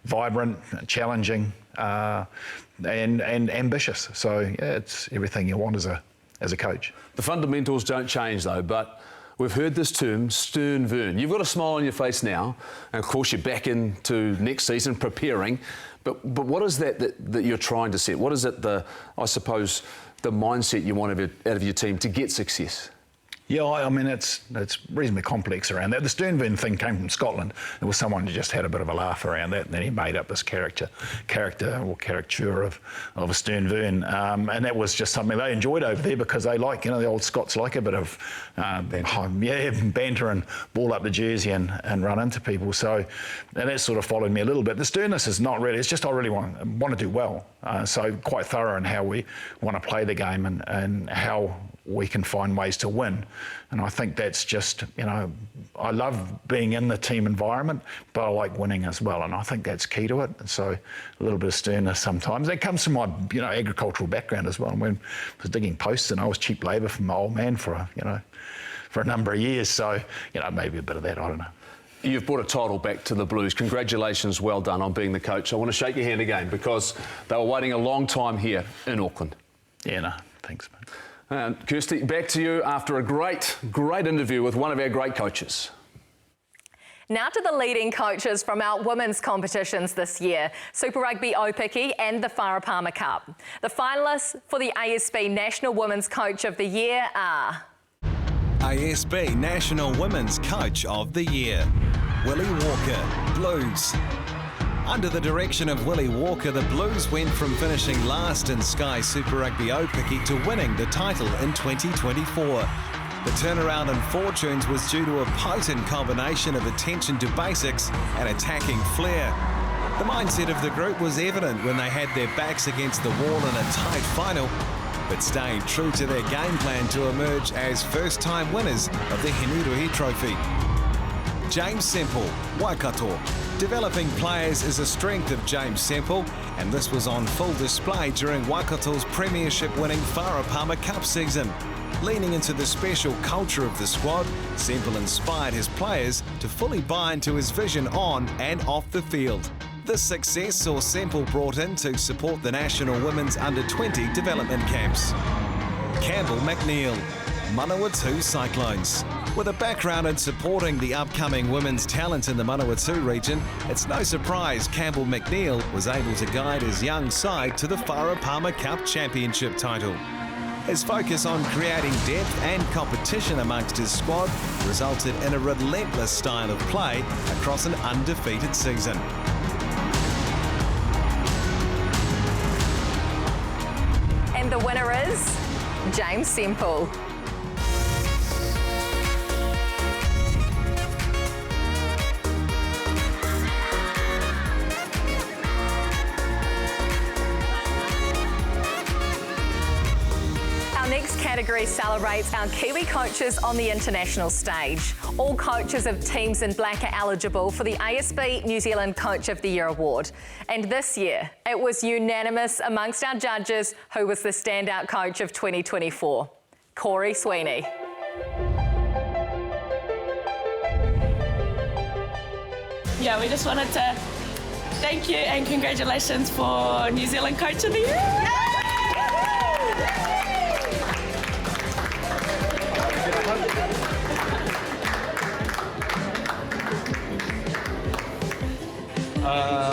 vibrant, challenging, and ambitious. So yeah, it's everything you want as a coach. The fundamentals don't change though, but we've heard this term, stern vern. You've got a smile on your face now, and of course you're back into next season preparing. But what is that you're trying to set? What is it, I suppose, the mindset you want out of your team to get success? Yeah, I mean, it's reasonably complex around that. The stern vern thing came from Scotland. There was someone who just had a bit of a laugh around that, and then he made up this caricature of a stern vern, and that was just something they enjoyed over there because they like, you know, the old Scots like a bit of banter and ball up the jersey and run into people. So, and that sort of followed me a little bit. The sternness is not really. It's just I really want to do well. So quite thorough in how we want to play the game and how we can find ways to win. And I think that's just, you know, I love being in the team environment, but I like winning as well. And I think that's key to it. And so a little bit of sternness sometimes. That comes from my, you know, agricultural background as well. When I was digging posts and I was cheap labour from my old man for a number of years. So, you know, maybe a bit of that, I don't know. You've brought a title back to the Blues. Congratulations, well done on being the coach. I want to shake your hand again because they were waiting a long time here in Auckland. Yeah, no, thanks, mate. Kirsty, back to you after a great interview with one of our great coaches. Now to the leading coaches from our women's competitions this year, Super Rugby Aupiki and the Whara Palmer Cup. The finalists for the ASB National Women's Coach of the Year are... ASB National Women's Coach of the Year, Willie Walker, Blues. Under the direction of Willie Walker, the Blues went from finishing last in Sky Super Rugby Aupiki to winning the title in 2024. The turnaround in fortunes was due to a potent combination of attention to basics and attacking flair. The mindset of the group was evident when they had their backs against the wall in a tight final, but stayed true to their game plan to emerge as first-time winners of the Henry Ruhi Trophy. James Semple, Waikato. Developing players is a strength of James Semple, and this was on full display during Waikato's premiership-winning Whara Palmer Cup season. Leaning into the special culture of the squad, Semple inspired his players to fully buy into his vision on and off the field. This success saw Semple brought in to support the national women's under-20 development camps. Campbell McNeil, Manawatu Cyclones. With a background in supporting the upcoming women's talent in the Manawatu region, it's no surprise Campbell McNeil was able to guide his young side to the Whara Palmer Cup championship title. His focus on creating depth and competition amongst his squad resulted in a relentless style of play across an undefeated season. And the winner is James Semple. Next category celebrates our Kiwi coaches on the international stage. All coaches of teams in black are eligible for the ASB New Zealand Coach of the Year award. And this year, it was unanimous amongst our judges who was the standout coach of 2024, Corey Sweeney. Yeah, we just wanted to thank you and congratulations for New Zealand Coach of the Year.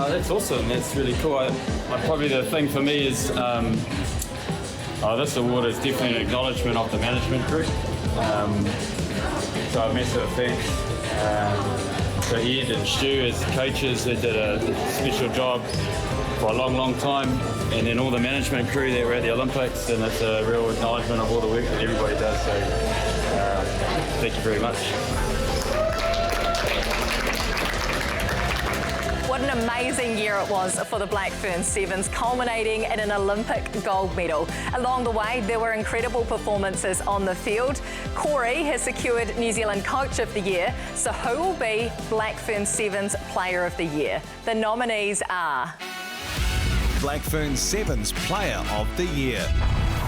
That's awesome. That's really cool. Probably the thing for me is this award is definitely an acknowledgement of the management group. So a massive thanks to Ed and Stu as coaches who did a special job for a long, long time, and then all the management crew that were at the Olympics, and it's a real acknowledgement of all the work that everybody does. So thank you very much. What What an amazing year it was for the Black Fern Sevens, culminating in an Olympic gold medal. Along the way, there were incredible performances on the field. Corey has secured New Zealand Coach of the Year, so who will be Black Fern Sevens Player of the Year? The nominees are... Black Fern Sevens Player of the Year.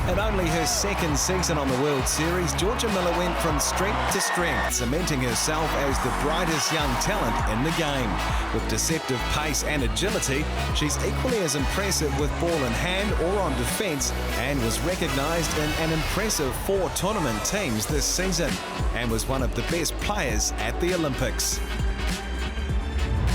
In only her second season on the World Series, Jorja Miller went from strength to strength, cementing herself as the brightest young talent in the game. With deceptive pace and agility, she's equally as impressive with ball in hand or on defence, and was recognised in an impressive 4 tournament teams this season, and was one of the best players at the Olympics.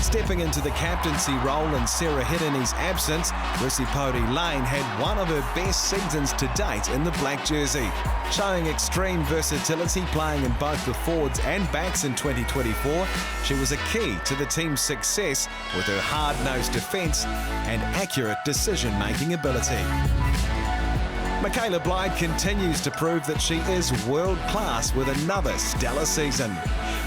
Stepping into the captaincy role in Sarah Hiddeni's absence, Risipodi Lane had one of her best seasons to date in the black jersey. Showing extreme versatility playing in both the forwards and backs in 2024, she was a key to the team's success with her hard-nosed defence and accurate decision-making ability. Michaela Blyde continues to prove that she is world-class with another stellar season.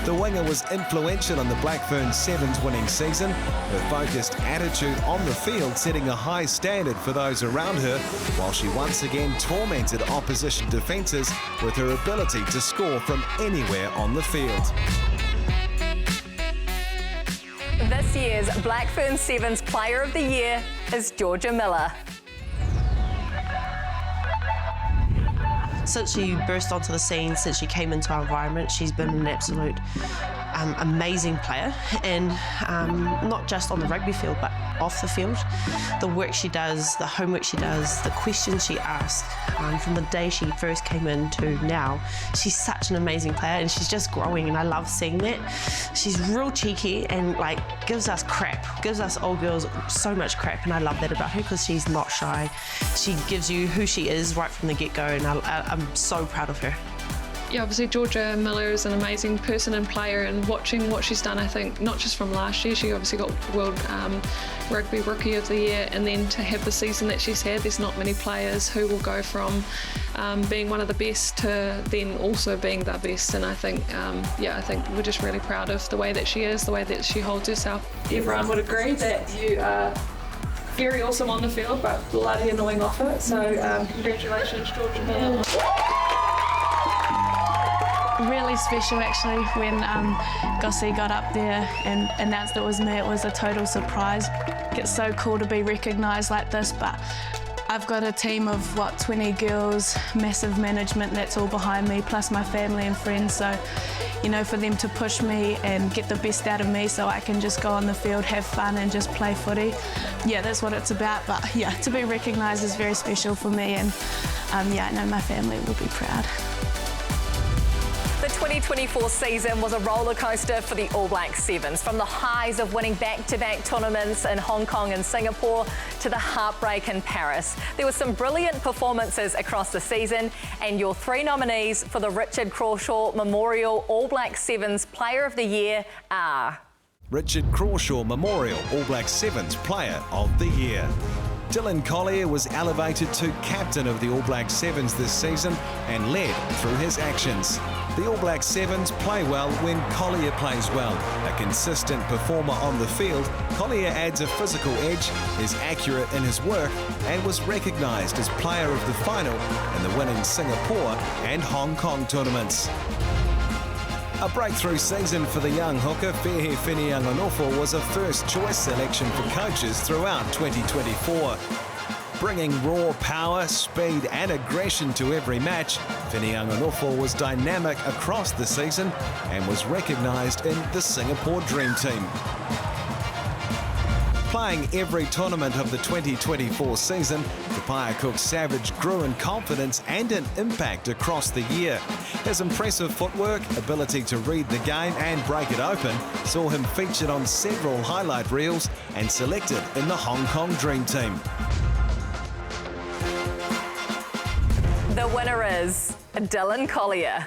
The winger was influential in the Black Fern Sevens winning season, her focused attitude on the field setting a high standard for those around her, while she once again tormented opposition defences with her ability to score from anywhere on the field. This year's Black Fern Sevens Player of the Year is Jorja Miller. Since she burst onto the scene, since she came into our environment, she's been an absolute amazing player, and not just on the rugby field but off the field. The work she does, the homework she does, the questions she asks, from the day she first came in to now, she's such an amazing player, and she's just growing, and I love seeing that. She's real cheeky and gives us crap, gives us old girls so much crap, and I love that about her because she's not shy. She gives you who she is right from the get-go, and I'm so proud of her. Yeah, obviously Jorja Miller is an amazing person and player, and watching what she's done, I think, not just from last year, she obviously got World Rugby Rookie of the Year, and then to have the season that she's had, there's not many players who will go from being one of the best to then also being the best, and I think, I think we're just really proud of the way that she is, the way that she holds herself. Everyone would agree that you are very awesome on the field, but bloody annoying off it, so congratulations, Jorja Miller. Really special actually when Gossie got up there and announced it was me. It was a total surprise. It's so cool to be recognised like this, but I've got a team of 20 girls, massive management that's all behind me, plus my family and friends, so for them to push me and get the best out of me so I can just go on the field, have fun and just play footy. Yeah, that's what it's about, but yeah, to be recognised is very special for me, and I know my family will be proud. The 2024 season was a roller coaster for the All Black Sevens, from the highs of winning back-to-back tournaments in Hong Kong and Singapore to the heartbreak in Paris. There were some brilliant performances across the season, and your 3 nominees for the Richard Crawshaw Memorial All Black Sevens Player of the Year are... Richard Crawshaw Memorial All Black Sevens Player of the Year. Dylan Collier was elevated to captain of the All Black Sevens this season and led through his actions. The All Black Sevens play well when Collier plays well. A consistent performer on the field, Collier adds a physical edge, is accurate in his work, and was recognised as player of the final in the winning Singapore and Hong Kong tournaments. A breakthrough season for the young hooker, Fehe Whinianganofo, was a first-choice selection for coaches throughout 2024. Bringing raw power, speed and aggression to every match, Whinianganofo was dynamic across the season and was recognised in the Singapore Dream Team. Playing every tournament of the 2024 season, Tapaya Cook Savage grew in confidence and in impact across the year. His impressive footwork, ability to read the game and break it open saw him featured on several highlight reels and selected in the Hong Kong Dream Team. The winner is Dylan Collier.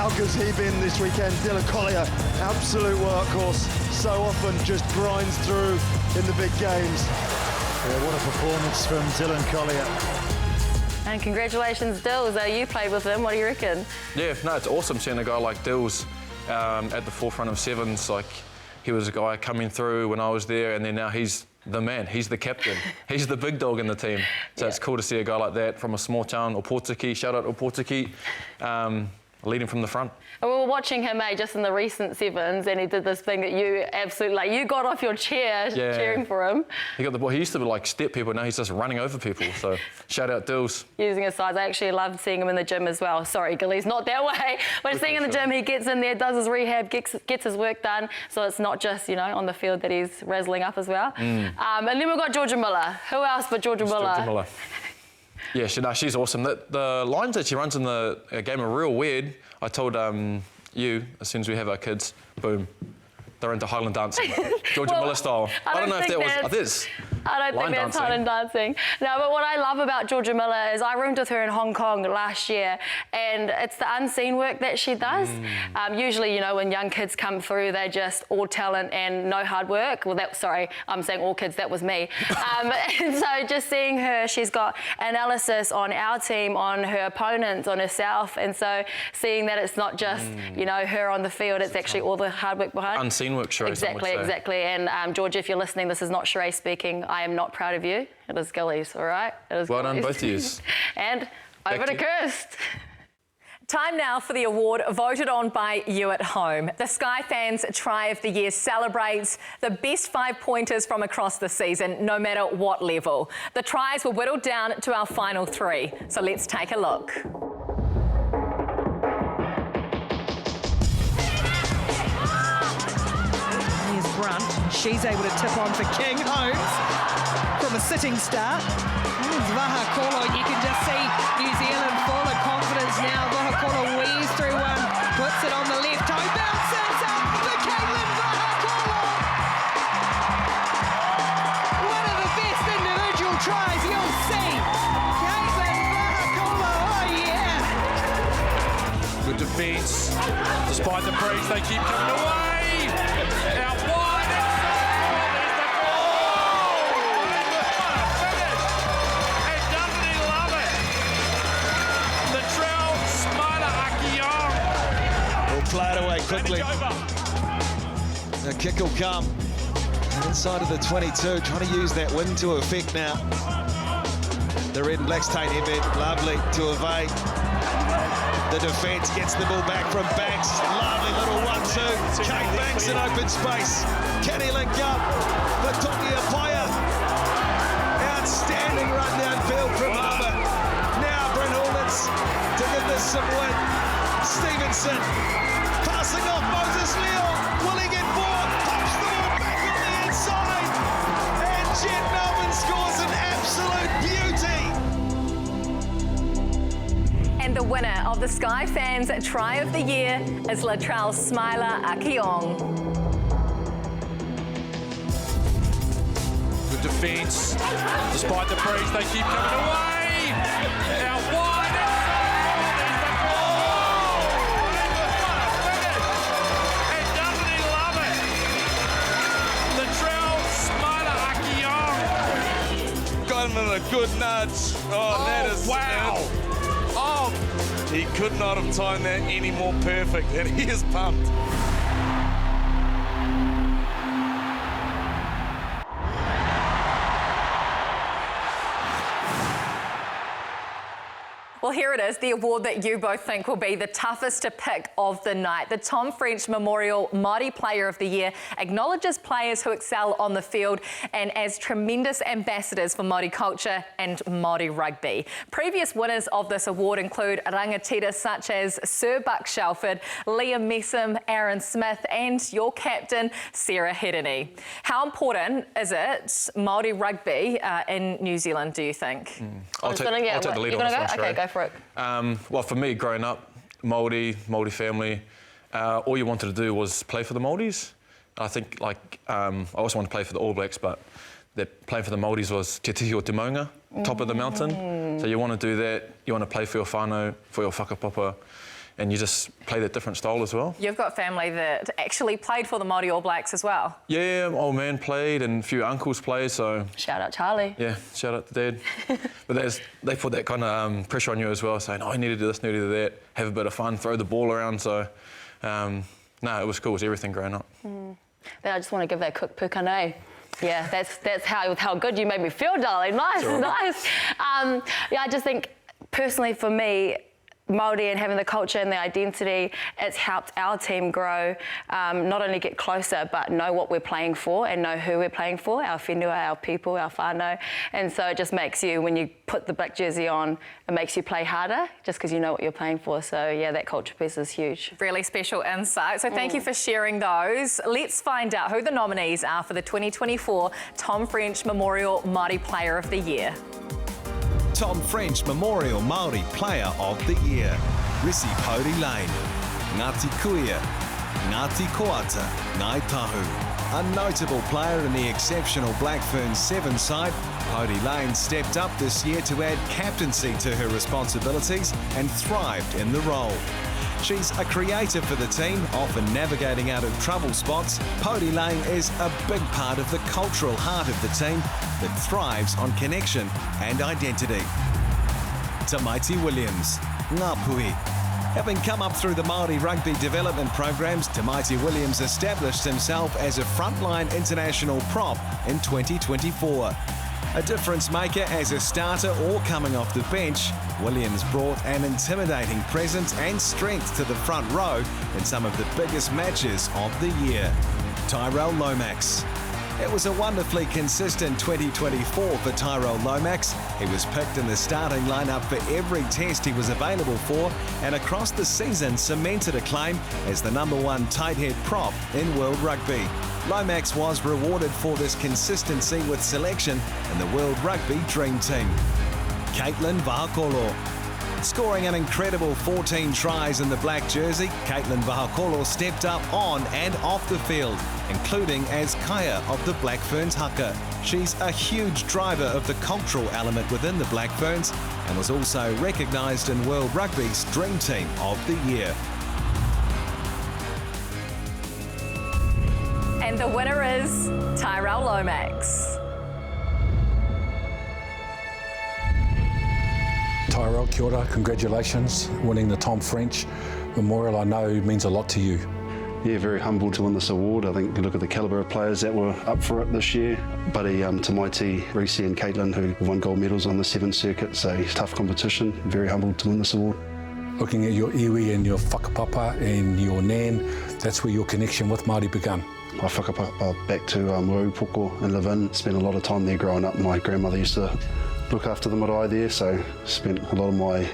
How good's he been this weekend? Dylan Collier, absolute workhorse, so often just grinds through in the big games. Yeah, what a performance from Dylan Collier. And congratulations, Dills. You played with him. What do you reckon? Yeah, no, it's awesome seeing a guy like Dills at the forefront of sevens. Like, he was a guy coming through when I was there, and then now he's the man. He's the captain. He's the big dog in the team. So it's cool to see a guy like that from a small town, Opotiki. Shout out Opotiki, leading from the front. And we were watching him, just in the recent sevens, and he did this thing that you absolutely, like, you got off your chair cheering for him. He got the ball. He used to like step people, now he's just running over people. So shout out Dills. Using his size. I actually loved seeing him in the gym as well. Sorry, Gilly's not that way. But seeing in the gym, he gets in there, does his rehab, gets his work done. So it's not just, you know, on the field that he's razzling up as well. And then we've got Jorja Miller. Who else but Jorja Miller? Jorja Miller. Yeah, she's awesome. The lines that she runs in the game are real weird. I told you, as soon as we have our kids, boom, they're into Highland dancing. Jorja Miller style. I don't know if that was this. I don't think that's Highland dancing. No, but what I love about Jorja Miller is I roomed with her in Hong Kong last year, and it's the unseen work that she does. Usually, you know, when young kids come through, they're just all talent and no hard work. Well, sorry, I'm saying all kids, that was me. And so just seeing her, she's got analysis on our team, on her opponents, on herself, and so seeing that it's not just, you know, her on the field, it's actually all the hard work behind. Unseen work, Sheree. Exactly. And Jorja, if you're listening, this is not Sheree speaking. I am not proud of you. It is Gillies, all right? It is well done, Gillies. both of yous. And over to Kirst. Time now for the award voted on by you at home. The Sky Fans Try of the Year celebrates the best 5-pointers from across the season, no matter what level. The tries were whittled down to our final 3. So let's take a look. Brunt. She's able to tip on for King Holmes from a sitting start. Vahaakolo, you can just see New Zealand full of confidence now. Vahaakolo weaves through one, puts it on the left toe, bounces up for Katelyn Vahaakolo. One of the best individual tries you'll see. Katelyn Vahaakolo, oh yeah. Good defence. Despite the breeze, they keep coming away. Out wide, there's the goal! What a finish! And doesn't he love it? The Tyrel Lomax. We'll play it away quickly. The kick will come. Inside of the 22, trying to use that wind to effect now. The red and black stain event, lovely to evade. The defence gets the ball back from Banks. Lovely little 1-2. Kate Banks in open space. Can he link up? Vitokia Player. Outstanding run downfield from Harbour. Now Brent Hawlins to give this some wind. Stevenson passing off Moses Leon. Will he get bored? Pops the ball back on the inside. And Jet Melbourne scores an absolute beauty. And the winner of the Sky Fans Try of the Year is Latrell Smiler Akiong. Good defence. Despite the breeze, they keep coming away. Out wide. There's the goal. What a finish. And doesn't he love it? Latrell Smiler Akiong. Got him in a good nudge. Oh, that is... Wow. Oh. He could not have timed that any more perfect, and he is pumped. Well, here it is, the award that you both think will be the toughest to pick of the night. The Tom French Memorial Māori Player of the Year acknowledges players who excel on the field and as tremendous ambassadors for Māori culture and Māori rugby. Previous winners of this award include rangatira such as Sir Buck Shelford, Liam Messam, Aaron Smith and your captain, Sarah Hedini. How important is it, Māori rugby in New Zealand, do you think? I'll take the lead on this one, Okay, go for it. Well, for me, growing up, Māori family, all you wanted to do was play for the Māoris. I think, like, I also wanted to play for the All Blacks, but playing for the Māoris was te tihi o te maunga, top of the mountain. So you want to do that, you want to play for your whānau, for your whakapapa, and you just play that different style as well. You've got family that actually played for the Māori All Blacks as well. Yeah, old man played and a few uncles played, so... Shout out Charlie. Yeah, shout out to Dad. But they put that kind of pressure on you as well, saying, oh, I need to do this, need to do that, have a bit of fun, throw the ball around, so... no, it was cool, it was everything growing up. Then I just want to give that cook pukane. Yeah, that's how good you made me feel, darling. Nice, nice. Yeah, I just think, personally for me, Māori and having the culture and the identity, it's helped our team grow, not only get closer, but know what we're playing for and know who we're playing for, our whenua, our people, our whānau. And so it just makes you, when you put the black jersey on, it makes you play harder just because you know what you're playing for. So yeah, that culture piece is huge. Really special insight. So thank you for sharing those. Let's find out who the nominees are for the 2024 Tom French Memorial Māori Player of the Year. Tom French Memorial Māori Player of the Year. Risi Pody Lane, Ngāti Kuia, Ngāti Koata, Ngāi Tahu. A notable player in the exceptional Black Ferns 7 side, Pody Lane stepped up this year to add captaincy to her responsibilities and thrived in the role. She's a creator for the team, often navigating out of trouble spots. Pody Lane is a big part of the cultural heart of the team that thrives on connection and identity. Timoci Williams, Ngāpuhi. Having come up through the Māori rugby development programs, Timoci Williams established himself as a frontline international prop in 2024. A difference maker as a starter or coming off the bench, Williams brought an intimidating presence and strength to the front row in some of the biggest matches of the year. Tyrel Lomax. It was a wonderfully consistent 2024 for Tyrel Lomax. He was picked in the starting lineup for every test he was available for, and across the season cemented a claim as the #1 tight head prop in World Rugby. Lomax was rewarded for this consistency with selection in the World Rugby Dream Team. Katelyn Vahaakolo. Scoring an incredible 14 tries in the black jersey, Katelyn Vahaakolo stepped up on and off the field, including as Kaya of the Black Ferns haka. She's a huge driver of the cultural element within the Black Ferns and was also recognised in World Rugby's Dream Team of the Year. And the winner is Tyrel Lomax. Tyrel, kia ora, congratulations. Winning the Tom French Memorial, I know means a lot to you. Yeah, very humbled to win this award. I think you look at the calibre of players that were up for it this year. Buddy Timoci, Risi and Katelyn, who won gold medals on the 7th circuit, so it's tough competition. Very humbled to win this award. Looking at your iwi and your whakapapa and your nan, that's where your connection with Māori began. I whakapapa back to Moeupoko in Levin. Spent a lot of time there growing up. My grandmother used to look after the marae there, so spent a lot of my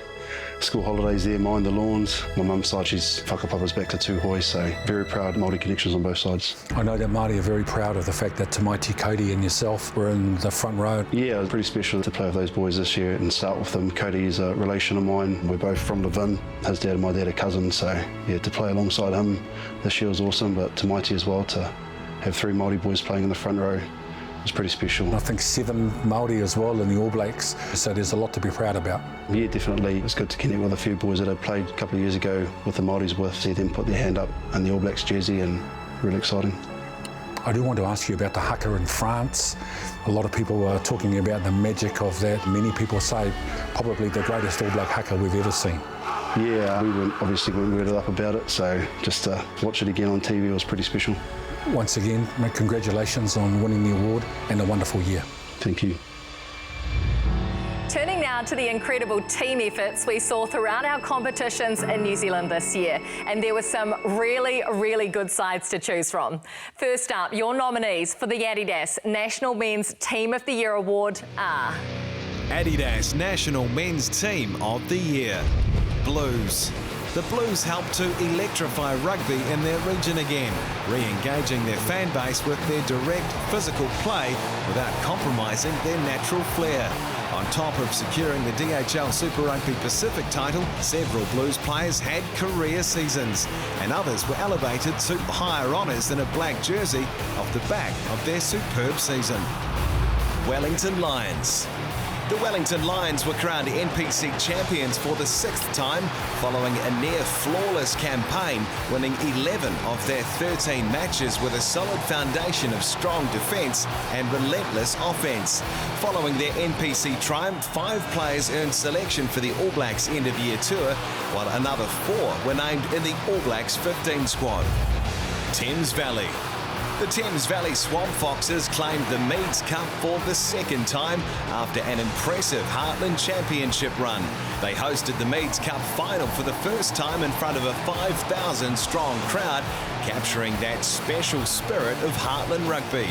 school holidays there, mowing the lawns. My mum's side, she's whakapapa's back to Tūhoe, so very proud Māori connections on both sides. I know that Māori are very proud of the fact that Timoci, Cody and yourself were in the front row. Yeah, it was pretty special to play with those boys this year and start with them. Cody is a relation of mine. We're both from Levin. His dad and my dad are cousins, so yeah, to play alongside him this year was awesome, but Timoci as well, to have 3 Māori boys playing in the front row was pretty special. I think 7 Māori as well in the All Blacks, so there's a lot to be proud about. Yeah, definitely. It's good to connect with a few boys that I played a couple of years ago with the Māoris with, see them put their hand up in the All Blacks jersey, and really exciting. I do want to ask you about the haka in France. A lot of people are talking about the magic of that. Many people say probably the greatest All Black haka we've ever seen. Yeah, we obviously weren't worded up about it, so just to watch it again on TV was pretty special. Once again, congratulations on winning the award and a wonderful year. Thank you. Turning now to the incredible team efforts we saw throughout our competitions in New Zealand this year. And there were some really, really good sides to choose from. First up, your nominees for the Adidas National Men's Team of the Year Award are... Adidas National Men's Team of the Year. Blues. The Blues helped to electrify rugby in their region again, re-engaging their fan base with their direct physical play without compromising their natural flair. On top of securing the DHL Super Rugby Pacific title, several Blues players had career seasons, and others were elevated to higher honours in a black jersey off the back of their superb season. Wellington Lions. The Wellington Lions were crowned NPC champions for the 6th time, following a near-flawless campaign, winning 11 of their 13 matches with a solid foundation of strong defence and relentless offence. Following their NPC triumph, 5 players earned selection for the All Blacks end-of-year tour, while another 4 were named in the All Blacks 15 squad. Thames Valley. The Thames Valley Swamp Foxes claimed the Meads Cup for the 2nd time after an impressive Heartland Championship run. They hosted the Meads Cup final for the first time in front of a 5,000-strong crowd, capturing that special spirit of Heartland rugby.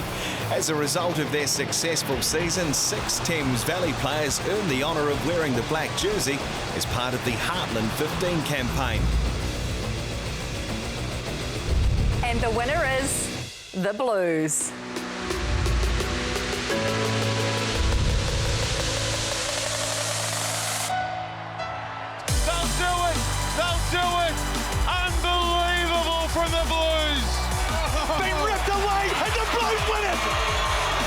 As a result of their successful season, 6 Thames Valley players earned the honour of wearing the black jersey as part of the Heartland 15 campaign. And the winner is the Blues. They'll do it! They'll do it! Unbelievable from the Blues! Been ripped away and the Blues win it!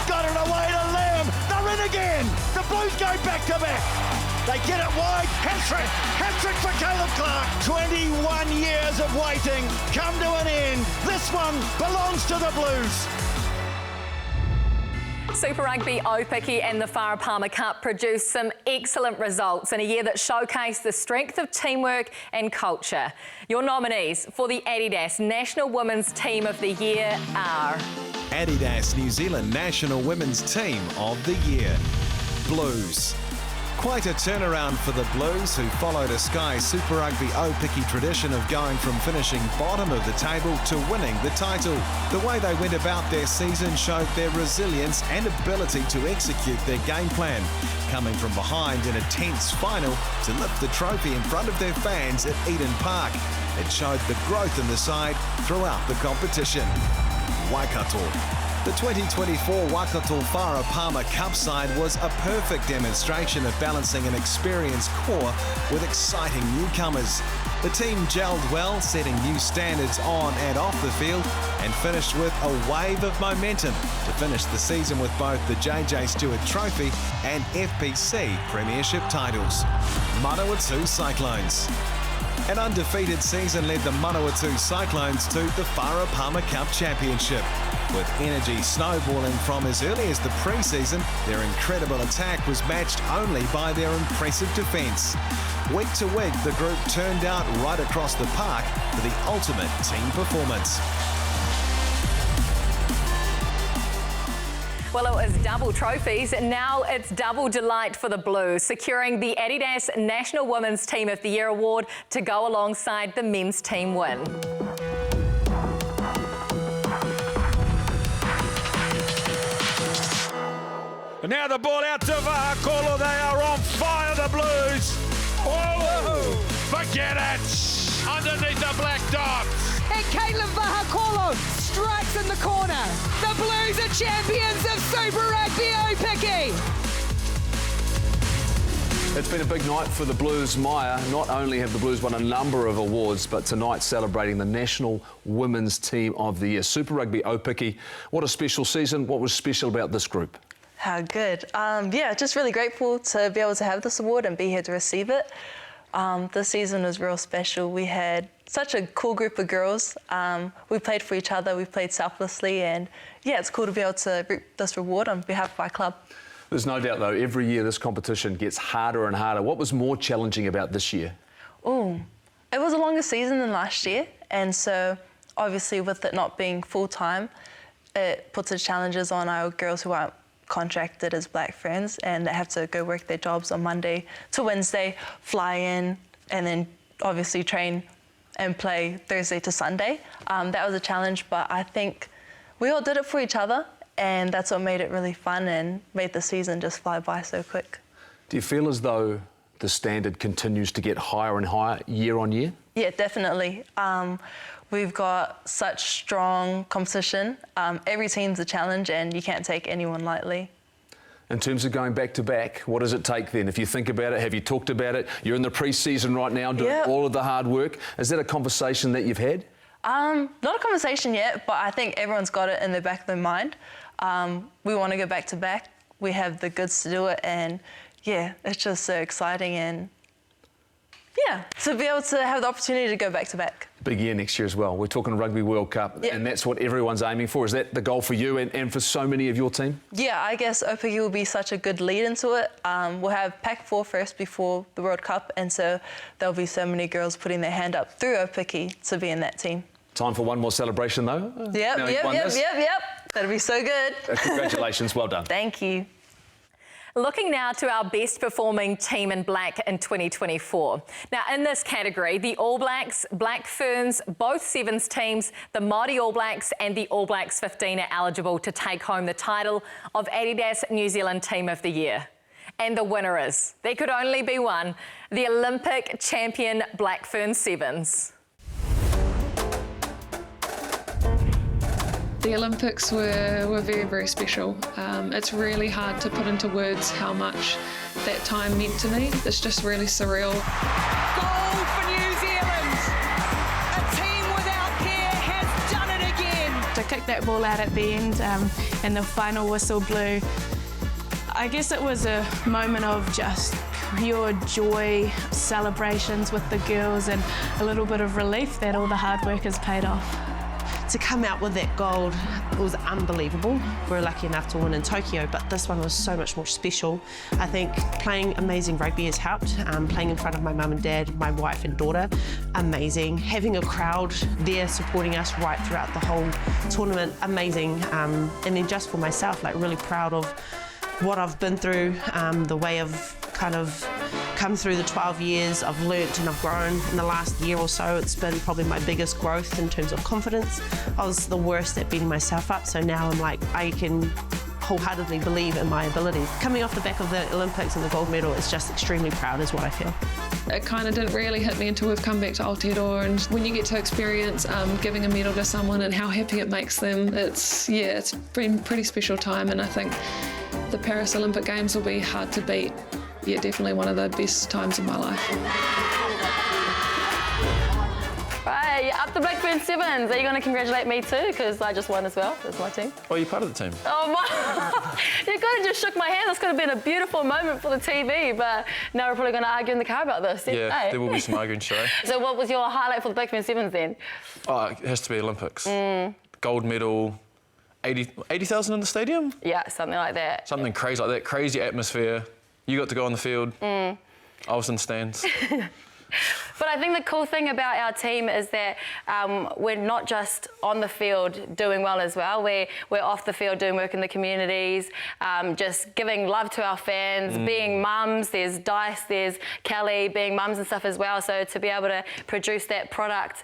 Got it away to Lamb. They're in again. The Blues go back to back. They get it wide. Hat-trick. Hat-trick for Caleb Clark. 21 years of waiting come to an end. This one belongs to the Blues. Super Rugby Aupiki and the Whara Palmer Cup produced some excellent results in a year that showcased the strength of teamwork and culture. Your nominees for the Adidas National Women's Team of the Year are... Adidas New Zealand National Women's Team of the Year. Blues. Quite a turnaround for the Blues, who followed a Sky Super Rugby Aupiki tradition of going from finishing bottom of the table to winning the title. The way they went about their season showed their resilience and ability to execute their game plan, coming from behind in a tense final to lift the trophy in front of their fans at Eden Park. It showed the growth in the side throughout the competition. Waikato. The 2024 Waikato Whara Palmer Cup side was a perfect demonstration of balancing an experienced core with exciting newcomers. The team gelled well, setting new standards on and off the field, and finished with a wave of momentum to finish the season with both the JJ Stewart Trophy and FPC Premiership titles. Manawatu Cyclones. An undefeated season led the Manawatu Cyclones to the Whara Palmer Cup Championship. With energy snowballing from as early as the pre-season, their incredible attack was matched only by their impressive defence. Week to week, the group turned out right across the park for the ultimate team performance. Well, it was double trophies. Now it's double delight for the Blues, securing the Adidas National Women's Team of the Year award to go alongside the men's team win. And now the ball out to Vahaakolo. They are on fire, the Blues. Whoa! Forget it! Underneath the black dot. And Katelyn Vahaakolo strikes in the corner. The Blues are champions of Super Rugby Aupiki. It's been a big night for the Blues, Maya. Not only have the Blues won a number of awards, but tonight celebrating the National Women's Team of the Year. Super Rugby Aupiki. What a special season. What was special about this group? How good. Yeah, just really grateful to be able to have this award and be here to receive it. This season was real special. We had such a cool group of girls. We played for each other, we played selflessly, and yeah, it's cool to be able to reap this reward on behalf of our club. There's no doubt, though, every year this competition gets harder and harder. What was more challenging about this year? Oh, it was a longer season than last year, and so obviously with it not being full-time, it puts its challenges on our girls who aren't contracted as black friends, and they have to go work their jobs on Monday to Wednesday, fly in, and then obviously train and play Thursday to Sunday. That was a challenge, but I think we all did it for each other, and that's what made it really fun and made the season just fly by so quick. Do you feel as though the standard continues to get higher and higher year on year? Yeah, definitely. We've got such strong competition. Every team's a challenge, and you can't take anyone lightly. In terms of going back to back, what does it take then? If you think about it, have you talked about it? You're in the pre-season right now doing all of the hard work. Is that a conversation that you've had? Not a conversation yet, but I think everyone's got it in the back of their mind. We want to go back to back. We have the goods to do it, and yeah, it's just so exciting, and yeah, to be able to have the opportunity to go back to back. Big year next year as well. We're talking Rugby World Cup, and that's what everyone's aiming for. Is that the goal for you and for so many of your team? Yeah, I guess Opiki will be such a good lead into it. We'll have Pac 4 first before the World Cup, and so there'll be so many girls putting their hand up through Opiki to be in that team. Time for one more celebration, though. Yep. That'll be so good. Congratulations, well done. Thank you. Looking now to our best performing team in black in 2024. Now, in this category, the All Blacks, Black Ferns, both Sevens teams, the Māori All Blacks and the All Blacks 15 are eligible to take home the title of Adidas New Zealand Team of the Year. And the winner is, there could only be one, the Olympic champion Black Ferns Sevens. The Olympics were very, very special. It's really hard to put into words how much that time meant to me. It's just really surreal. Goal for New Zealand! A team without care has done it again! To kick that ball out at the end and the final whistle blew, I guess it was a moment of just pure joy, celebrations with the girls, and a little bit of relief that all the hard work has paid off. To come out with that gold was unbelievable. We were lucky enough to win in Tokyo, but this one was so much more special. I think playing amazing rugby has helped. Playing in front of my mum and dad, my wife and daughter, amazing. Having a crowd there supporting us right throughout the whole tournament, amazing. And then just for myself, like really proud of what I've been through, the way I've kind of come through the 12 years. I've learnt and I've grown. In the last year or so, it's been probably my biggest growth in terms of confidence. I was the worst at beating myself up, so now I'm like, I can wholeheartedly believe in my abilities. Coming off the back of the Olympics and the gold medal, it's just extremely proud is what I feel. It kind of didn't really hit me until we've come back to Aotearoa, and when you get to experience giving a medal to someone and how happy it makes them, it's been a pretty special time, and I think the Paris Olympic Games will be hard to beat. Yeah, definitely one of the best times of my life. Right, up the Black Ferns Sevens. Are you going to congratulate me too? Because I just won as well. That's my team. Oh, you're part of the team. Oh, my. You could have just shook my hand. This could have been a beautiful moment for the TV, but now we're probably going to argue in the car about this. Yeah, there will be some arguing today. So what was your highlight for the Black Ferns Sevens then? Oh, it has to be Olympics. Gold medal, 80,000 in the stadium? Yeah, something like that. Something crazy like that. Crazy atmosphere. You got to go on the field. I was in the stands. But I think the cool thing about our team is that we're not just on the field doing well as well. We're off the field doing work in the communities, just giving love to our fans, being mums. There's Dice, there's Kelly, being mums and stuff as well. So to be able to produce that product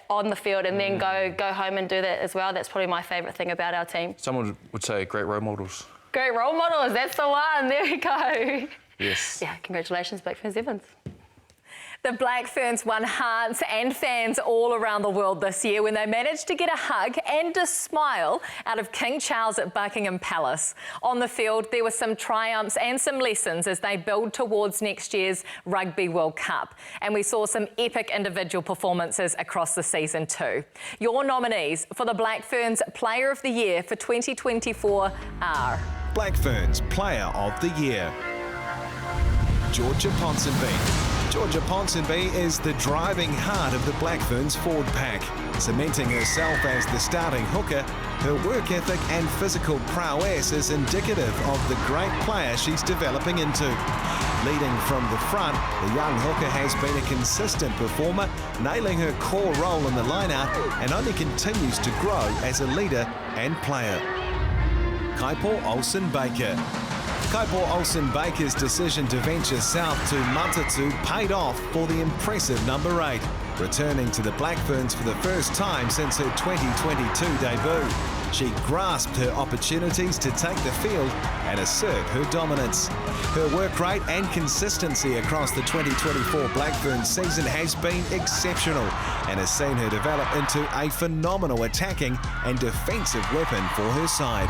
on the field and then go home and do that as well, that's probably my favourite thing about our team. Someone would say great role models. Great role models, that's the one. There we go. Yes. Yeah, congratulations, Black Ferns Sevens. The Black Ferns won hearts and fans all around the world this year when they managed to get a hug and a smile out of King Charles at Buckingham Palace. On the field, there were some triumphs and some lessons as they build towards next year's Rugby World Cup. And we saw some epic individual performances across the season too. Your nominees for the Black Ferns Player of the Year for 2024 are... Black Ferns Player of the Year. Jorja Miller. Jorja Miller is the driving heart of the Black Ferns forward pack, cementing herself as the starting hooker. Her work ethic and physical prowess is indicative of the great player she's developing into. Leading from the front, the young hooker has been a consistent performer, nailing her core role in the line-out and only continues to grow as a leader and player. Kaipo Olsen-Baker. Kaipo Olsen-Baker's decision to venture south to Matatu paid off for the impressive number 8, returning to the Black Ferns for the first time since her 2022 debut. She grasped her opportunities to take the field and assert her dominance. Her work rate and consistency across the 2024 Black Ferns season has been exceptional and has seen her develop into a phenomenal attacking and defensive weapon for her side.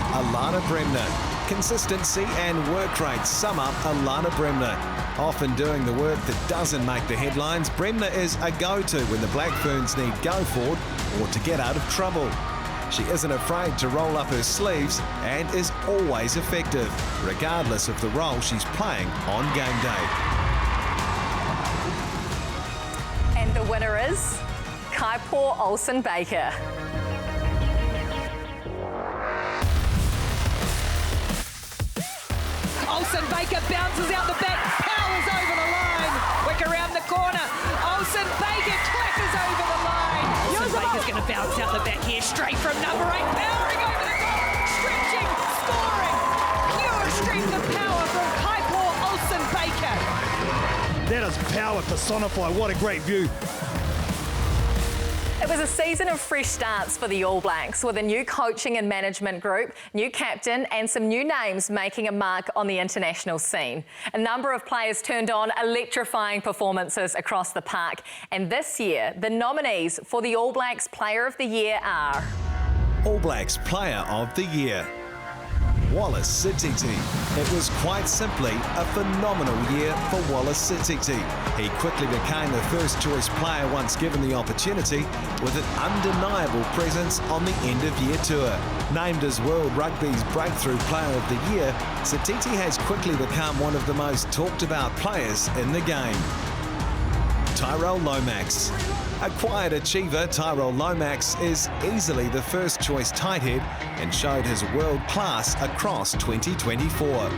Alana Bremner. Consistency and work rate sum up Alana Bremner. Often doing the work that doesn't make the headlines, Bremner is a go-to when the Black Ferns need go forward or to get out of trouble. She isn't afraid to roll up her sleeves and is always effective, regardless of the role she's playing on game day. And the winner is Kaipo Olsen-Baker. Olsen-Baker bounces out the back, powers over the line. Wick around the corner. Olsen-Baker clatters over the line. Olsen-Baker's going to bounce out the back here, straight from number 8, powering over the goal, stretching, scoring. Pure strength and power from Kaipo Olsen-Baker. That is power personified. What a great view. It was a season of fresh starts for the All Blacks, with a new coaching and management group, new captain and some new names making a mark on the international scene. A number of players turned on electrifying performances across the park, and this year the nominees for the All Blacks Player of the Year are... All Blacks Player of the Year, Wallace Sititi. It was quite simply a phenomenal year for Wallace Sititi. He quickly became a first-choice player once given the opportunity, with an undeniable presence on the end-of-year tour. Named as World Rugby's Breakthrough Player of the Year, Sititi has quickly become one of the most talked-about players in the game. Tyrel Lomax. A quiet achiever, Tyrel Lomax is easily the first-choice tight head and showed his world class across 2024.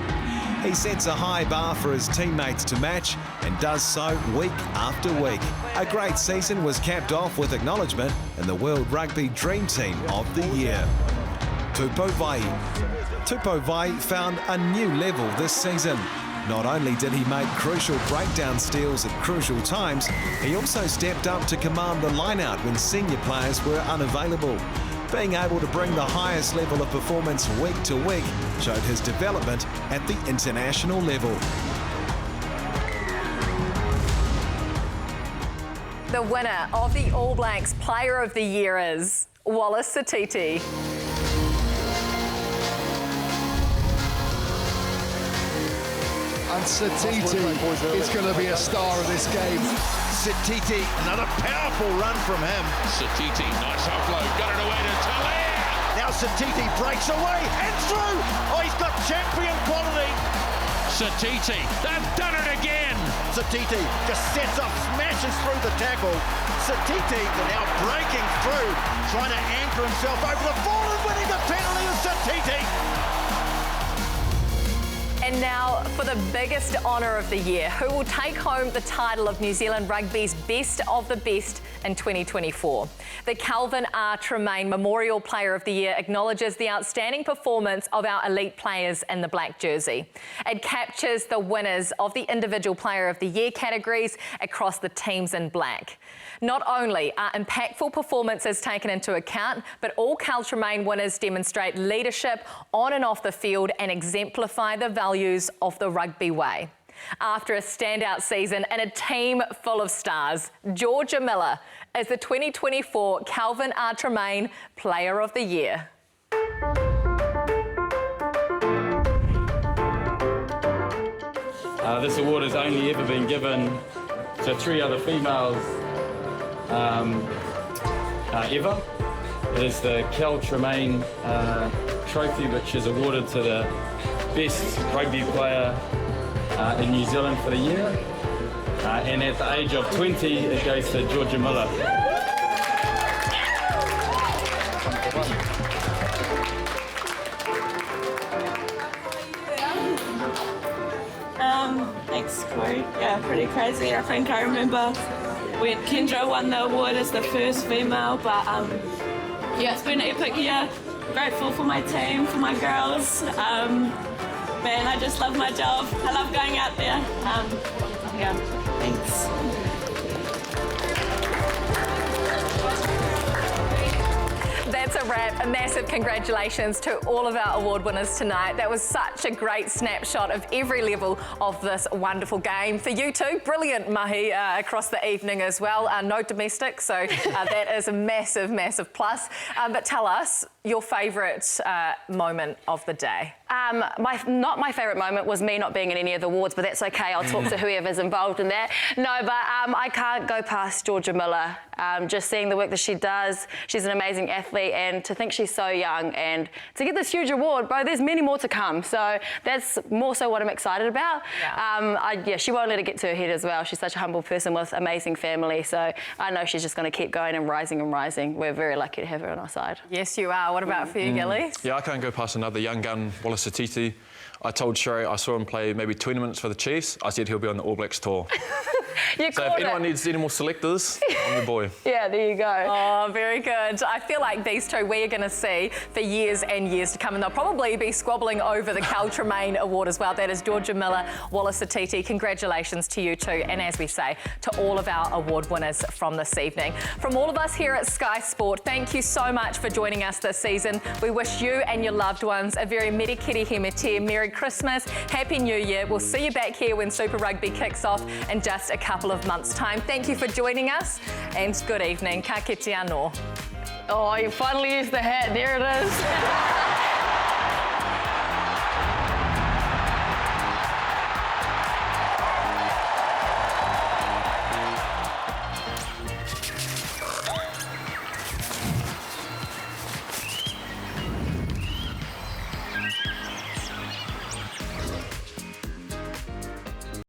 He sets a high bar for his teammates to match and does so week after week. A great season was capped off with acknowledgement in the World Rugby Dream Team of the Year. Tupou Vaa'i. Tupou Vaa'i found a new level this season. Not only did he make crucial breakdown steals at crucial times, he also stepped up to command the line-out when senior players were unavailable. Being able to bring the highest level of performance week to week showed his development at the international level. The winner of the All Blacks Player of the Year is Wallace Sititi. And Sititi is going to be a star of this game. Sititi, another powerful run from him. Sititi, nice offload, got it away to Taele. Now Sititi breaks away and through. Oh, he's got champion quality. Sititi, they've done it again. Sititi just sets up, smashes through the tackle. Sititi now breaking through, trying to anchor himself over the ball and winning the penalty of Sititi. And now for the biggest honour of the year, who will take home the title of New Zealand Rugby's Best of the Best in 2024. The Kelvin Tremain Memorial Player of the Year acknowledges the outstanding performance of our elite players in the black jersey. It captures the winners of the Individual Player of the Year categories across the teams in black. Not only are impactful performances taken into account, but all Kel Tremain winners demonstrate leadership on and off the field and exemplify the values of the rugby way. After a standout season and a team full of stars, Jorja Miller is the 2024 Kelvin Tremain Player of the Year. This award has only ever been given to 3 other females ever. It is the Kel Tremain trophy, which is awarded to the best rugby player in New Zealand for the year. And at the age of 20, it goes to Jorja Miller. Thanks, Corey. Yeah, pretty crazy. I think I remember when Kendra won the award as the first female, but yeah, it's been an epic year. Grateful for my team, for my girls. Man, I just love my job. I love going out there. Yeah, thanks. That's a wrap. A massive congratulations to all of our award winners tonight. That was such a great snapshot of every level of this wonderful game. For you too, brilliant mahi across the evening as well. No domestic, so that is a massive, massive plus. But tell us your favourite moment of the day. Not my favourite moment was me not being in any of the awards, but that's okay. I'll talk to whoever's involved in that. No, but I can't go past Jorja Miller. Just seeing the work that she does. She's an amazing athlete, and to think she's so young and to get this huge award, bro, there's many more to come. So that's more so what I'm excited about. Yeah. She won't let it get to her head as well. She's such a humble person with amazing family. So I know she's just going to keep going and rising and rising. We're very lucky to have her on our side. Yes, you are. What about for you, Gilly? Yeah, I can't go past another young gun, Wallace Sititi. I told Sherry I saw him play maybe 20 minutes for the Chiefs. I said he'll be on the All Blacks tour. So if anyone needs any more selectors, I'm your boy. Yeah, there you go. Oh, very good. I feel like these two we are going to see for years and years to come, and they'll probably be squabbling over the Kel Tremain Award as well. That is Jorja Miller, Wallace Sititi. Congratulations to you two, and as we say, to all of our award winners from this evening. From all of us here at Sky Sport, thank you so much for joining us this season. We wish you and your loved ones a very Merry Mete, Merry Christmas, Happy New Year. We'll see you back here when Super Rugby kicks off in just a couple of months' time. Thank you for joining us, and good evening. Ka kite anō. Oh, you finally used the hat. There it is.